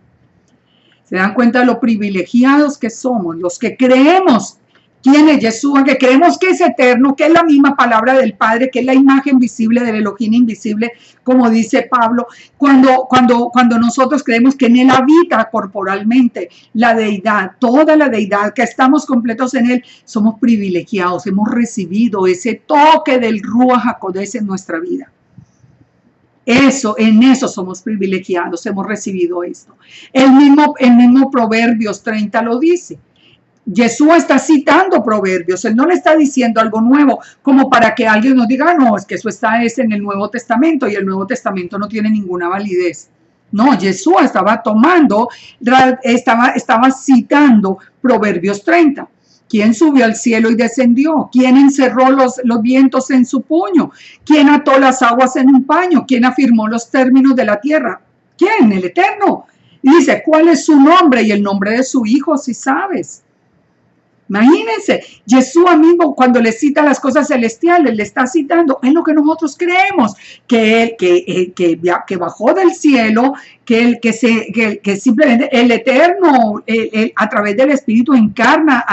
¿Se dan cuenta de lo privilegiados que somos? Los que creemos quién es Yeshua, que creemos que es eterno, que es la misma palabra del Padre, que es la imagen visible del Elohim invisible, como dice Pablo, cuando nosotros creemos que en Él habita corporalmente la deidad, toda la deidad, que estamos completos en Él, somos privilegiados, hemos recibido ese toque del Ruach HaKodesh en nuestra vida. En eso somos privilegiados, hemos recibido esto. El mismo Proverbios 30 lo dice. Yeshua está citando Proverbios, Él no le está diciendo algo nuevo, como para que alguien nos diga, no, es que eso está en el Nuevo Testamento y el Nuevo Testamento no tiene ninguna validez. No, Yeshua estaba tomando, estaba citando Proverbios 30. ¿Quién subió al cielo y descendió? ¿Quién encerró los vientos en su puño? ¿Quién ató las aguas en un paño? ¿Quién afirmó los términos de la tierra? ¿Quién? El Eterno. Y dice, ¿cuál es su nombre? Y el nombre de su hijo, si sabes. Imagínense, Yeshua mismo cuando le cita las cosas celestiales, le está citando en lo que nosotros creemos, que bajó del cielo, que simplemente el Eterno, a través del Espíritu encarna,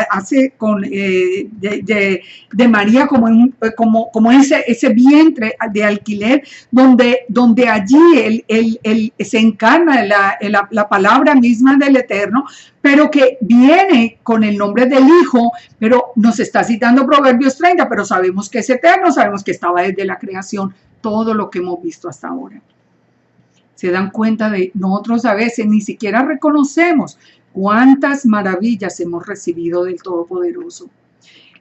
hace de María como ese vientre de alquiler, donde allí él se encarna la palabra misma del Eterno, pero que viene con el nombre del Hijo, pero nos está citando Proverbios 30, pero sabemos que es eterno, sabemos que estaba desde la creación, todo lo que hemos visto hasta ahora. Se dan cuenta de nosotros a veces ni siquiera reconocemos cuántas maravillas hemos recibido del Todopoderoso.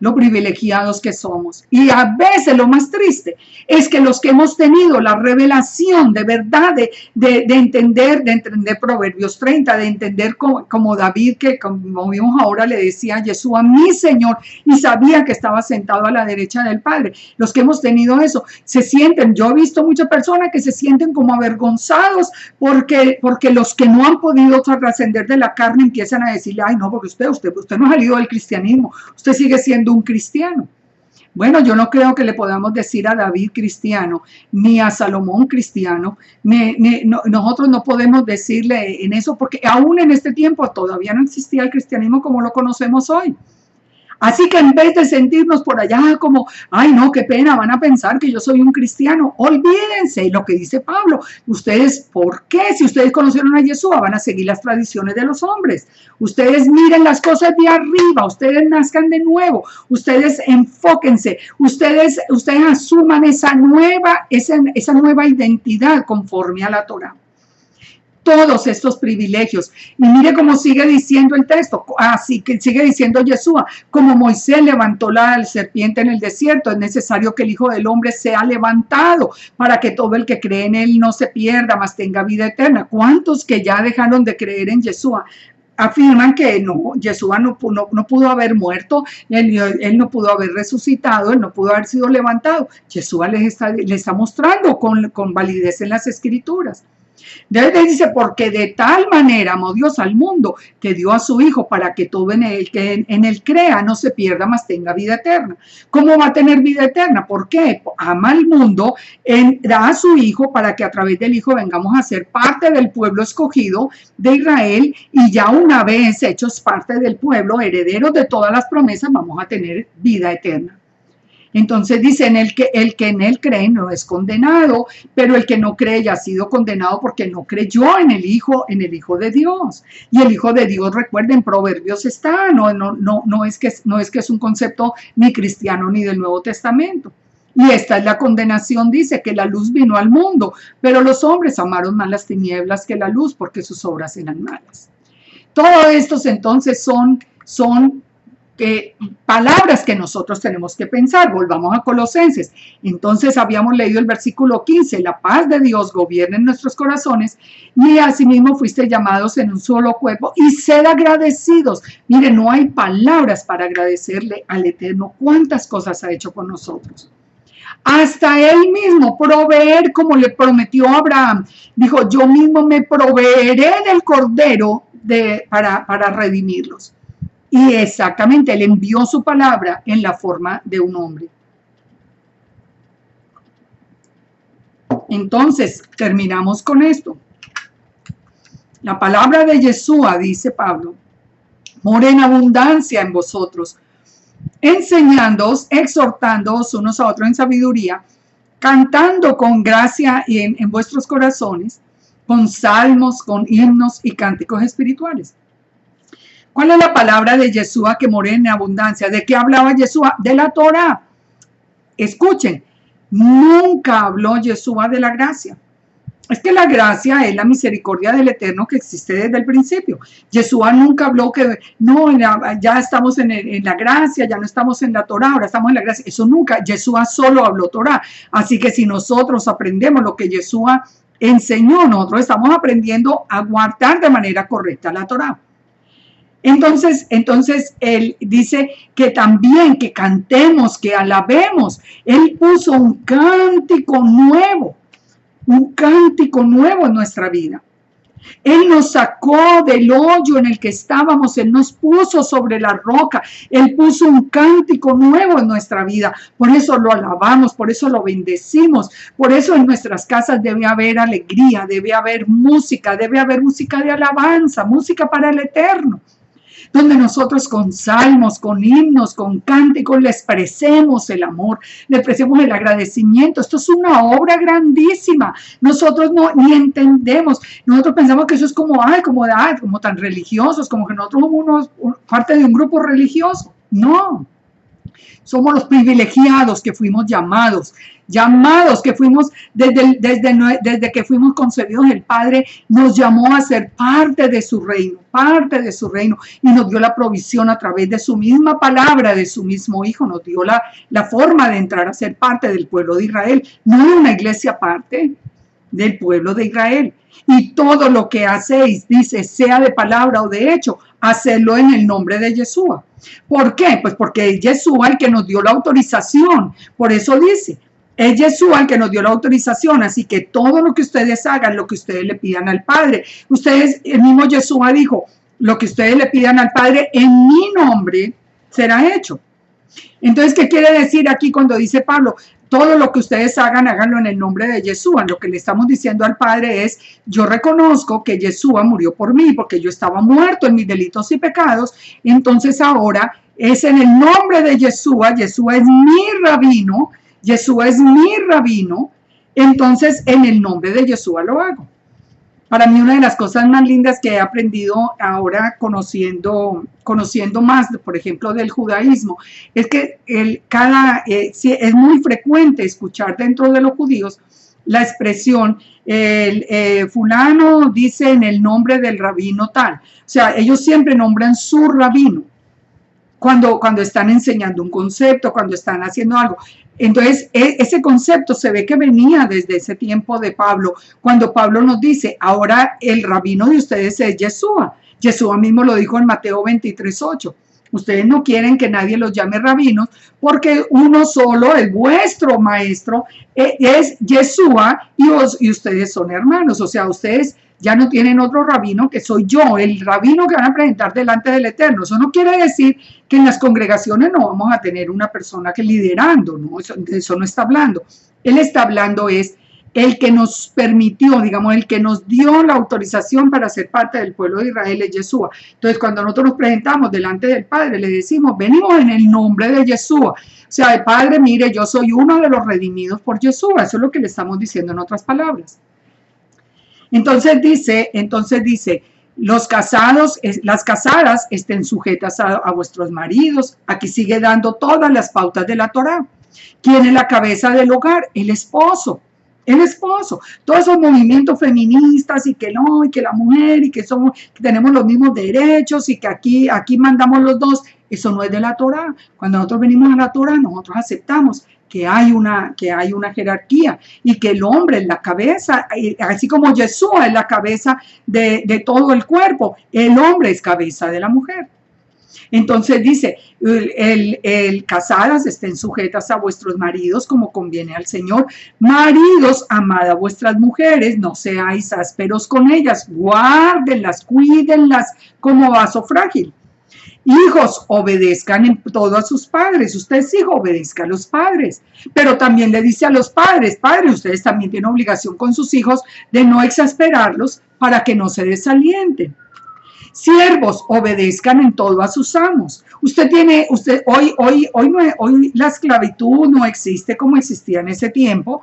Lo privilegiados que somos. Y a veces lo más triste es que los que hemos tenido la revelación de verdad, de entender Proverbios 30, de entender como David, que como vimos ahora le decía a Yeshua, mi Señor, y sabía que estaba sentado a la derecha del Padre. Los que hemos tenido eso, se sienten, yo he visto muchas personas que se sienten como avergonzados porque los que no han podido trascender de la carne empiezan a decirle, ay no, porque usted no ha salido del cristianismo, usted sigue siendo un cristiano. Bueno, yo no creo que le podamos decir a David cristiano, ni a Salomón cristiano, nosotros no podemos decirle en eso, porque aún en este tiempo todavía no existía el cristianismo como lo conocemos hoy. Así que en vez de sentirnos por allá como, ay no, qué pena, van a pensar que yo soy un cristiano, olvídense lo que dice Pablo. Ustedes, ¿por qué? Si ustedes conocieron a Yeshua, van a seguir las tradiciones de los hombres. Ustedes miren las cosas de arriba, ustedes nazcan de nuevo, ustedes enfóquense, ustedes asuman esa nueva identidad conforme a la Torah. Todos estos privilegios. Y mire cómo sigue diciendo el texto, así que sigue diciendo Yeshua, como Moisés levantó la serpiente en el desierto, es necesario que el Hijo del Hombre sea levantado para que todo el que cree en él no se pierda, mas tenga vida eterna. ¿Cuántos que ya dejaron de creer en Yeshua afirman que no, Yeshua no pudo haber muerto, él no pudo haber resucitado, él no pudo haber sido levantado? Yeshua le está mostrando con validez en las Escrituras. Entonces dice, porque de tal manera amó Dios al mundo que dio a su Hijo para que todo en él crea no se pierda, mas tenga vida eterna. ¿Cómo va a tener vida eterna? ¿Por qué? Ama al mundo, da a su Hijo para que a través del Hijo vengamos a ser parte del pueblo escogido de Israel, y ya una vez hechos parte del pueblo, herederos de todas las promesas, vamos a tener vida eterna. Entonces dice, el que en él cree no es condenado, pero el que no cree ya ha sido condenado porque no creyó en el Hijo de Dios. Y el Hijo de Dios, recuerden, Proverbios está, no es que es un concepto ni cristiano ni del Nuevo Testamento. Y esta es la condenación, dice, que la luz vino al mundo, pero los hombres amaron más las tinieblas que la luz porque sus obras eran malas. Todos estos entonces son palabras que nosotros tenemos que pensar. Volvamos a Colosenses. Entonces habíamos leído el versículo 15, la paz de Dios gobierna en nuestros corazones y asimismo fuiste llamados en un solo cuerpo y sed agradecidos. Miren, no hay palabras para agradecerle al Eterno cuántas cosas ha hecho con nosotros. Hasta él mismo proveer, como le prometió a Abraham, dijo, yo mismo me proveeré del cordero para redimirlos. Y exactamente, él envió su palabra en la forma de un hombre. Entonces, terminamos con esto. La palabra de Yeshua, dice Pablo, mora en abundancia en vosotros, enseñándoos, exhortándoos unos a otros en sabiduría, cantando con gracia y en vuestros corazones, con salmos, con himnos y cánticos espirituales. ¿Cuál es la palabra de Yeshua que mora en abundancia? ¿De qué hablaba Yeshua? De la Torah. Escuchen, nunca habló Yeshua de la gracia. Es que la gracia es la misericordia del Eterno que existe desde el principio. Yeshua nunca habló que no, ya estamos en la gracia, ya no estamos en la Torah, ahora estamos en la gracia. Eso nunca, Yeshua solo habló Torah. Así que si nosotros aprendemos lo que Yeshua enseñó, nosotros estamos aprendiendo a guardar de manera correcta la Torá. Entonces él dice que también que cantemos, que alabemos. Él puso un cántico nuevo en nuestra vida. Él nos sacó del hoyo en el que estábamos, Él nos puso sobre la roca, Él puso un cántico nuevo en nuestra vida. Por eso lo alabamos, por eso lo bendecimos, por eso en nuestras casas debe haber alegría, debe haber música de alabanza, música para el Eterno, donde nosotros con salmos, con himnos, con cánticos le expresemos el amor, le expresemos el agradecimiento. Esto es una obra grandísima. Nosotros ni entendemos. Nosotros pensamos que eso es como tan religiosos, como que nosotros somos parte de un grupo religioso. No. Somos los privilegiados que fuimos llamados que fuimos desde que fuimos concebidos. El Padre nos llamó a ser parte de su reino, y nos dio la provisión a través de su misma palabra, de su mismo Hijo, nos dio la forma de entrar a ser parte del pueblo de Israel, no una iglesia aparte del pueblo de Israel. Y todo lo que hacéis, dice, sea de palabra o de hecho, hacedlo en el nombre de Yeshua. ¿Por qué? Pues porque es Yeshua el que nos dio la autorización. Por eso dice, es Yeshua el que nos dio la autorización. Así que todo lo que ustedes hagan, lo que ustedes le pidan al Padre. El mismo Yeshua dijo, lo que ustedes le pidan al Padre en mi nombre será hecho. Entonces, ¿qué quiere decir aquí cuando dice Pablo? Todo lo que ustedes hagan, háganlo en el nombre de Yeshua. Lo que le estamos diciendo al Padre es, yo reconozco que Yeshua murió por mí, porque yo estaba muerto en mis delitos y pecados. Entonces ahora es en el nombre de Yeshua. Yeshua es mi rabino. Entonces en el nombre de Yeshua lo hago. Para mí una de las cosas más lindas que he aprendido ahora conociendo más, por ejemplo, del judaísmo, es que es muy frecuente escuchar dentro de los judíos la expresión, fulano dice en el nombre del rabino tal. O sea, ellos siempre nombran su rabino cuando están enseñando un concepto, cuando están haciendo algo. Entonces, ese concepto se ve que venía desde ese tiempo de Pablo, cuando Pablo nos dice, ahora el rabino de ustedes es Yeshua. Yeshua mismo lo dijo en Mateo 23:8. Ustedes no quieren que nadie los llame rabinos, porque uno solo, el vuestro maestro, es Yeshua, y ustedes son hermanos. O sea, ustedes ya no tienen otro rabino, que soy yo, el rabino que van a presentar delante del Eterno. Eso no quiere decir que en las congregaciones no vamos a tener una persona que liderando, ¿no? Eso no está hablando. Él está hablando es el que nos permitió, digamos, el que nos dio la autorización para ser parte del pueblo de Israel es Yeshua. Entonces, cuando nosotros nos presentamos delante del Padre, le decimos, venimos en el nombre de Yeshua. O sea, el Padre, mire, yo soy uno de los redimidos por Yeshua. Eso es lo que le estamos diciendo en otras palabras. Entonces dice, las casadas estén sujetas a vuestros maridos. Aquí sigue dando todas las pautas de la Torá. ¿Quién es la cabeza del hogar? El esposo. Todos esos movimientos feministas y que no, y que la mujer, y que tenemos los mismos derechos y que aquí mandamos los dos, eso no es de la Torá. Cuando nosotros venimos a la Torá, nosotros aceptamos que hay una jerarquía y que el hombre es la cabeza, así como Yeshua es la cabeza de todo el cuerpo, el hombre es cabeza de la mujer. Entonces dice, casadas estén sujetas a vuestros maridos como conviene al Señor. Maridos, amad a vuestras mujeres, no seáis ásperos con ellas, guárdenlas, cuídenlas como vaso frágil. Hijos, obedezcan en todo a sus padres. Usted es hijo, obedezca a los padres. Pero también le dice a los padres, ustedes también tienen obligación con sus hijos de no exasperarlos para que no se desalienten. Siervos, obedezcan en todo a sus amos. Hoy la esclavitud no existe como existía en ese tiempo.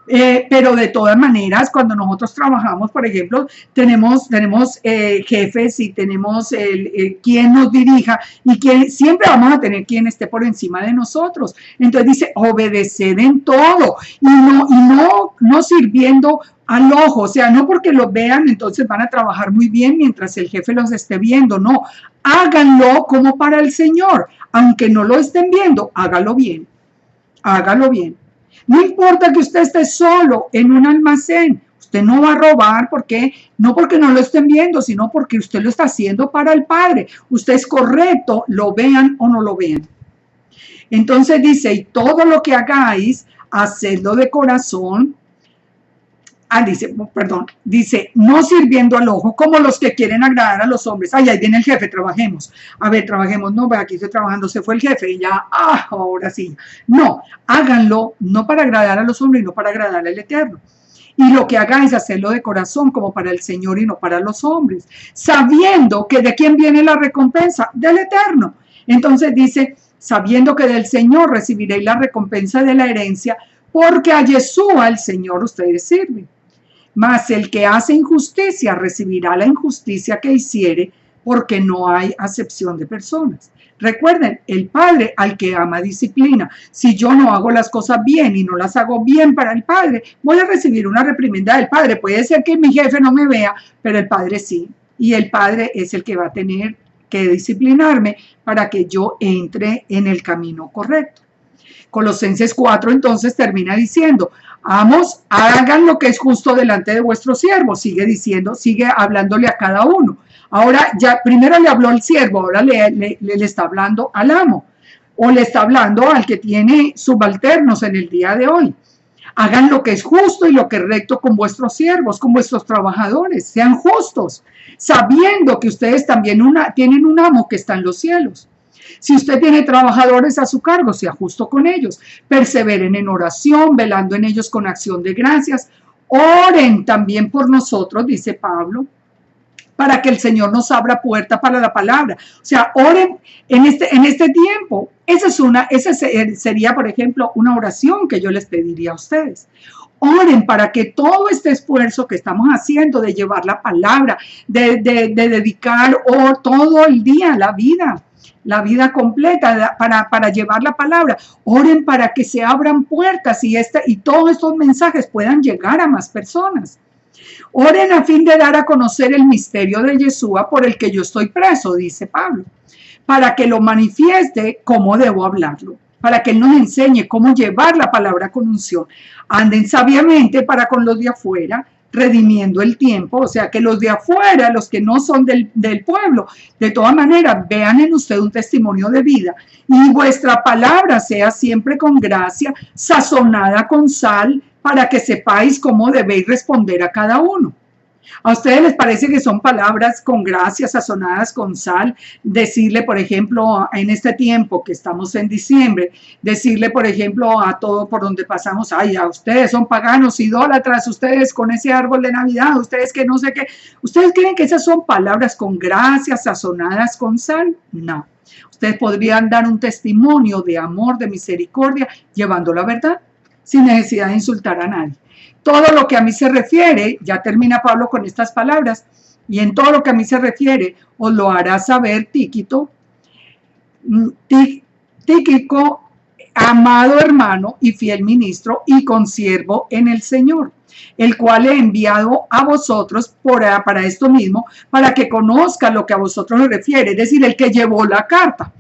Pero de todas maneras, cuando nosotros trabajamos, por ejemplo, tenemos jefes y tenemos quien nos dirija y siempre vamos a tener quien esté por encima de nosotros. Entonces dice, obedecer en todo y no sirviendo al ojo, o sea, no porque los vean, entonces van a trabajar muy bien mientras el jefe los esté viendo, no, háganlo como para el Señor, aunque no lo estén viendo, hágalo bien. No importa que usted esté solo en un almacén, Usted no va a robar porque no lo estén viendo, sino porque usted lo está haciendo para el Padre. Usted es correcto, lo vean o no lo vean. Entonces dice, y todo lo que hagáis, hacedlo de corazón. Dice, no sirviendo al ojo, como los que quieren agradar a los hombres. Ay, ahí viene el jefe, trabajemos. A ver, trabajemos. No, aquí estoy trabajando, se fue el jefe y ya, ahora sí. No, háganlo no para agradar a los hombres, no para agradar al Eterno. Y lo que hagáis, hacerlo de corazón, como para el Señor y no para los hombres, sabiendo que de quién viene la recompensa, del Eterno. Entonces dice, sabiendo que del Señor recibiréis la recompensa de la herencia, porque a Yeshua, el Señor, ustedes sirven. Mas el que hace injusticia recibirá la injusticia que hiciere, porque no hay acepción de personas. Recuerden, el Padre al que ama disciplina. Si yo no hago las cosas bien y no las hago bien para el Padre, voy a recibir una reprimenda del Padre. Puede ser que mi jefe no me vea, pero el Padre sí. Y el Padre es el que va a tener que disciplinarme para que yo entre en el camino correcto. Colosenses 4 entonces termina diciendo, amos, hagan lo que es justo delante de vuestros siervos. Sigue diciendo, sigue hablándole a cada uno. Ahora ya primero le habló al siervo, ahora le está hablando al amo o le está hablando al que tiene subalternos en el día de hoy. Hagan lo que es justo y lo que es recto con vuestros siervos, con vuestros trabajadores. Sean justos, sabiendo que ustedes también tienen un amo que está en los cielos. Si usted tiene trabajadores a su cargo, sea justo con ellos. Perseveren en oración, velando en ellos con acción de gracias. Oren también por nosotros, dice Pablo, para que el Señor nos abra puerta para la palabra. O sea, oren en este tiempo. Esa sería, por ejemplo, una oración que yo les pediría a ustedes. Oren para que todo este esfuerzo que estamos haciendo de llevar la palabra, de dedicar todo el día, la vida completa para llevar la palabra, oren para que se abran puertas y todos estos mensajes puedan llegar a más personas. Oren a fin de dar a conocer el misterio de Yeshua por el que yo estoy preso, dice Pablo, para que lo manifieste cómo debo hablarlo, para que Él nos enseñe cómo llevar la palabra con unción. Anden sabiamente para con los de afuera, redimiendo el tiempo, o sea que los de afuera, los que no son del pueblo, de todas maneras vean en usted un testimonio de vida y vuestra palabra sea siempre con gracia, sazonada con sal, para que sepáis cómo debéis responder a cada uno. ¿A ustedes les parece que son palabras con gracia, sazonadas con sal? Decirle, por ejemplo, en este tiempo que estamos en diciembre, decirle, por ejemplo, a todo por donde pasamos, ay, a ustedes son paganos, idólatras, ustedes con ese árbol de Navidad, ustedes que no sé qué. ¿Ustedes creen que esas son palabras con gracia, sazonadas con sal? No. Ustedes podrían dar un testimonio de amor, de misericordia, llevando la verdad, sin necesidad de insultar a nadie. Todo lo que a mí se refiere, ya termina Pablo con estas palabras, y en todo lo que a mí se refiere, os lo hará saber Tíquico, amado hermano y fiel ministro y consiervo en el Señor, el cual he enviado a vosotros para esto mismo, para que conozca lo que a vosotros se refiere, es decir, el que llevó la carta.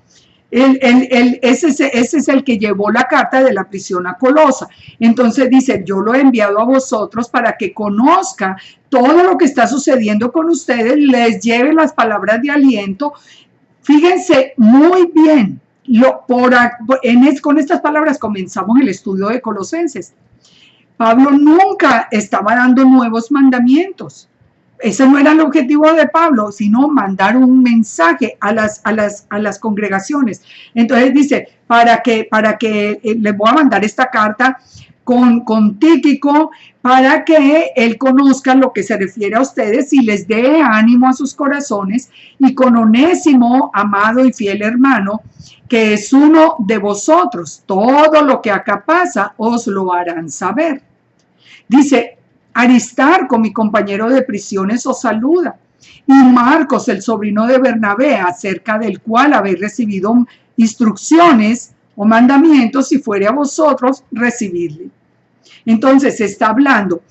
Ese es el que llevó la carta de la prisión a Colosa. Entonces dice, yo lo he enviado a vosotros para que conozca todo lo que está sucediendo con ustedes, les lleve las palabras de aliento. Fíjense muy bien, con estas palabras comenzamos el estudio de Colosenses. Pablo nunca estaba dando nuevos mandamientos. Ese no era el objetivo de Pablo, sino mandar un mensaje a las congregaciones. Entonces dice, para que les voy a mandar esta carta con Tíquico, para que él conozca lo que se refiere a ustedes y les dé ánimo a sus corazones, y con Onésimo, amado y fiel hermano, que es uno de vosotros. Todo lo que acá pasa os lo harán saber. Dice, Aristarco, mi compañero de prisiones, os saluda, y Marcos, el sobrino de Bernabé, acerca del cual habéis recibido instrucciones o mandamientos, si fuere a vosotros, recibidle. Entonces se está hablando.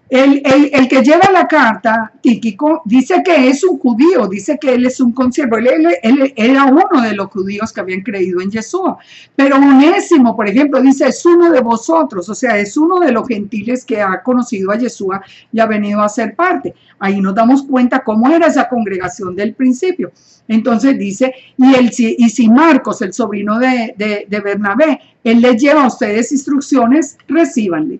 El que lleva la carta, Tíquico, dice que es un judío, dice que él es un consiervo, él era uno de los judíos que habían creído en Yeshua, pero Onésimo, por ejemplo, dice, es uno de vosotros, o sea, es uno de los gentiles que ha conocido a Yeshua y ha venido a ser parte. Ahí nos damos cuenta cómo era esa congregación del principio. Entonces dice, y si Marcos, el sobrino de Bernabé, él les lleva a ustedes instrucciones, recíbanle.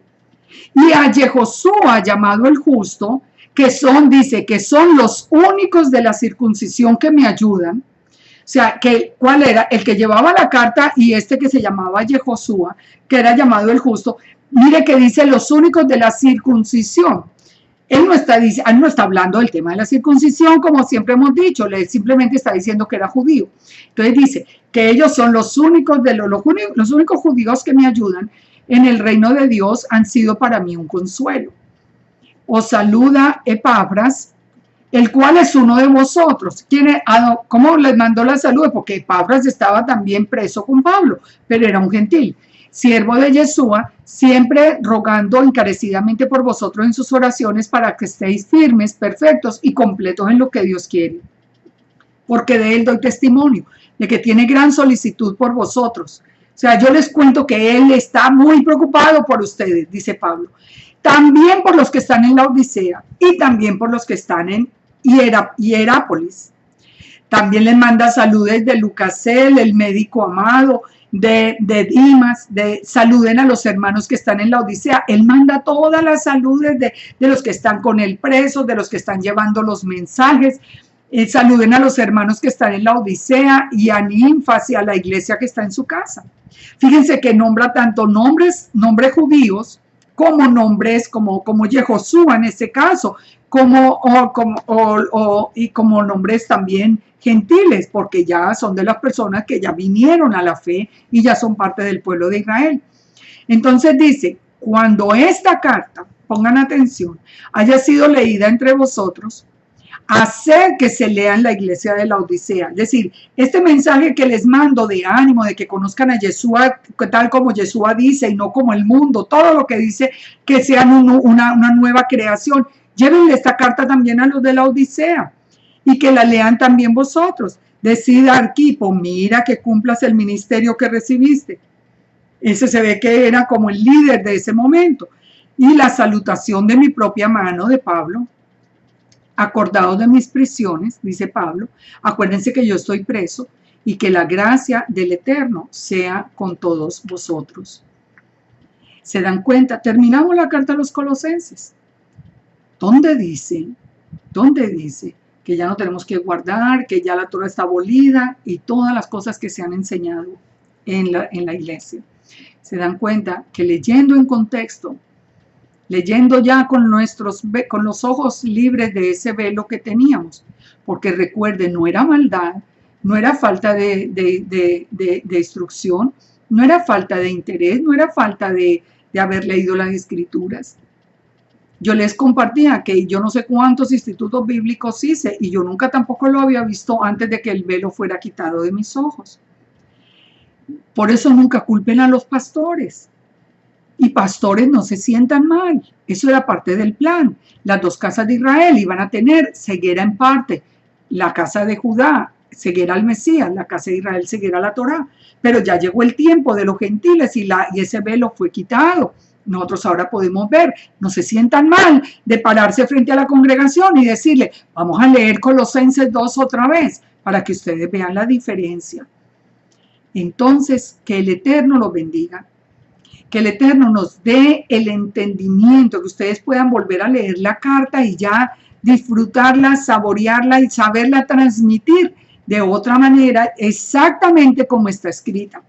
Y a Jehoshua, llamado el justo, que son, dice, que son los únicos de la circuncisión que me ayudan. O sea, ¿cuál era? El que llevaba la carta y este que se llamaba Jehoshua, que era llamado el justo. Mire que dice los únicos de la circuncisión. Él no está hablando del tema de la circuncisión, como siempre hemos dicho, él simplemente está diciendo que era judío. Entonces dice que ellos son los únicos judíos que me ayudan en el reino de Dios, han sido para mí un consuelo. Os saluda Epafras, el cual es uno de vosotros. ¿Cómo les mandó la salud? Porque Epafras estaba también preso con Pablo, pero era un gentil. Siervo de Yeshua, siempre rogando encarecidamente por vosotros en sus oraciones para que estéis firmes, perfectos y completos en lo que Dios quiere. Porque de él doy testimonio, de que tiene gran solicitud por vosotros. O sea, yo les cuento que él está muy preocupado por ustedes, dice Pablo. También por los que están en la Odisea y también por los que están en Hierápolis. También les manda saludes de Lucasel, el médico amado, de Dimas, saluden a los hermanos que están en la Odisea. Él manda todas las saludes de los que están con el preso, de los que están llevando los mensajes. Saluden a los hermanos que están en la Odisea y a Ninfas y a la iglesia que está en su casa. Fíjense que nombra tanto nombres judíos como nombres como Jehoshua en este caso, y como nombres también gentiles, porque ya son de las personas que ya vinieron a la fe y ya son parte del pueblo de Israel. Entonces dice, cuando esta carta, pongan atención, haya sido leída entre vosotros, hacer que se lea en la iglesia de la Odisea. Es decir, este mensaje que les mando de ánimo, de que conozcan a Yeshua tal como Yeshua dice y no como el mundo, todo lo que dice que sean una nueva creación. Llévenle esta carta también a los de la Odisea y que la lean también vosotros. Decida Arquipo, mira que cumplas el ministerio que recibiste. Ese se ve que era como el líder de ese momento. Y la salutación de mi propia mano de Pablo. Acordados de mis prisiones, dice Pablo, acuérdense que yo estoy preso y que la gracia del Eterno sea con todos vosotros. ¿Se dan cuenta? Terminamos la carta a los Colosenses. ¿Dónde dice que ya no tenemos que guardar, que ya la Torah está abolida y todas las cosas que se han enseñado en la iglesia? Se dan cuenta que leyendo en contexto, leyendo ya con los ojos libres de ese velo que teníamos, porque recuerden, no era maldad, no era falta de instrucción, no era falta de interés, no era falta de haber leído las escrituras. Yo les compartía que yo no sé cuántos institutos bíblicos hice y yo nunca tampoco lo había visto antes de que el velo fuera quitado de mis ojos. Por eso nunca culpen a los pastores. Y pastores no se sientan mal, eso era parte del plan. Las dos casas de Israel iban a tener ceguera en parte, la casa de Judá, ceguera al Mesías, la casa de Israel, ceguera a la Torá. Pero ya llegó el tiempo de los gentiles y ese velo fue quitado. Nosotros ahora podemos ver, no se sientan mal de pararse frente a la congregación y decirle, vamos a leer Colosenses 2 otra vez, para que ustedes vean la diferencia. Entonces, que el Eterno los bendiga. Que el Eterno nos dé el entendimiento, que ustedes puedan volver a leer la carta y ya disfrutarla, saborearla y saberla transmitir de otra manera exactamente como está escrita.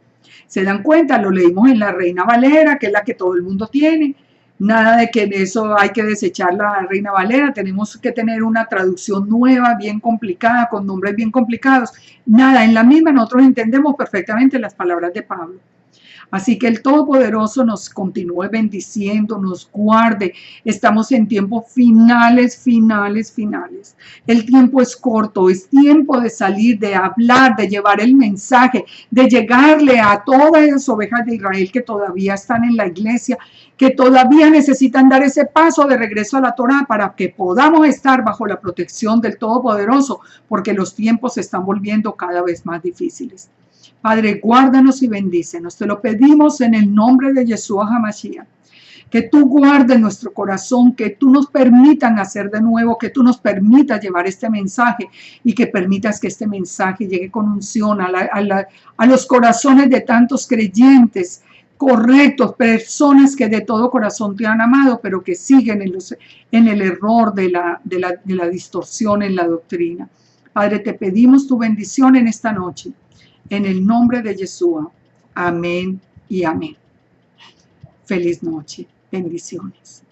¿Se dan cuenta? Lo leímos en la Reina Valera, que es la que todo el mundo tiene. Nada de que eso hay que desechar la Reina Valera, tenemos que tener una traducción nueva, bien complicada, con nombres bien complicados. Nada, en la misma nosotros entendemos perfectamente las palabras de Pablo. Así que el Todopoderoso nos continúe bendiciendo, nos guarde. Estamos en tiempos finales, finales, finales. El tiempo es corto, es tiempo de salir, de hablar, de llevar el mensaje, de llegarle a todas las ovejas de Israel que todavía están en la iglesia, que todavía necesitan dar ese paso de regreso a la Torá para que podamos estar bajo la protección del Todopoderoso, porque los tiempos se están volviendo cada vez más difíciles. Padre, guárdanos y bendícenos. Te lo pedimos en el nombre de Yeshua HaMashiach. Que tú guardes nuestro corazón, que tú nos permitas nacer de nuevo, que tú nos permitas llevar este mensaje y que permitas que este mensaje llegue con unción a los corazones de tantos creyentes correctos, personas que de todo corazón te han amado, pero que siguen en el error de la distorsión en la doctrina. Padre, te pedimos tu bendición en esta noche. En el nombre de Yeshua. Amén y amén. Feliz noche. Bendiciones.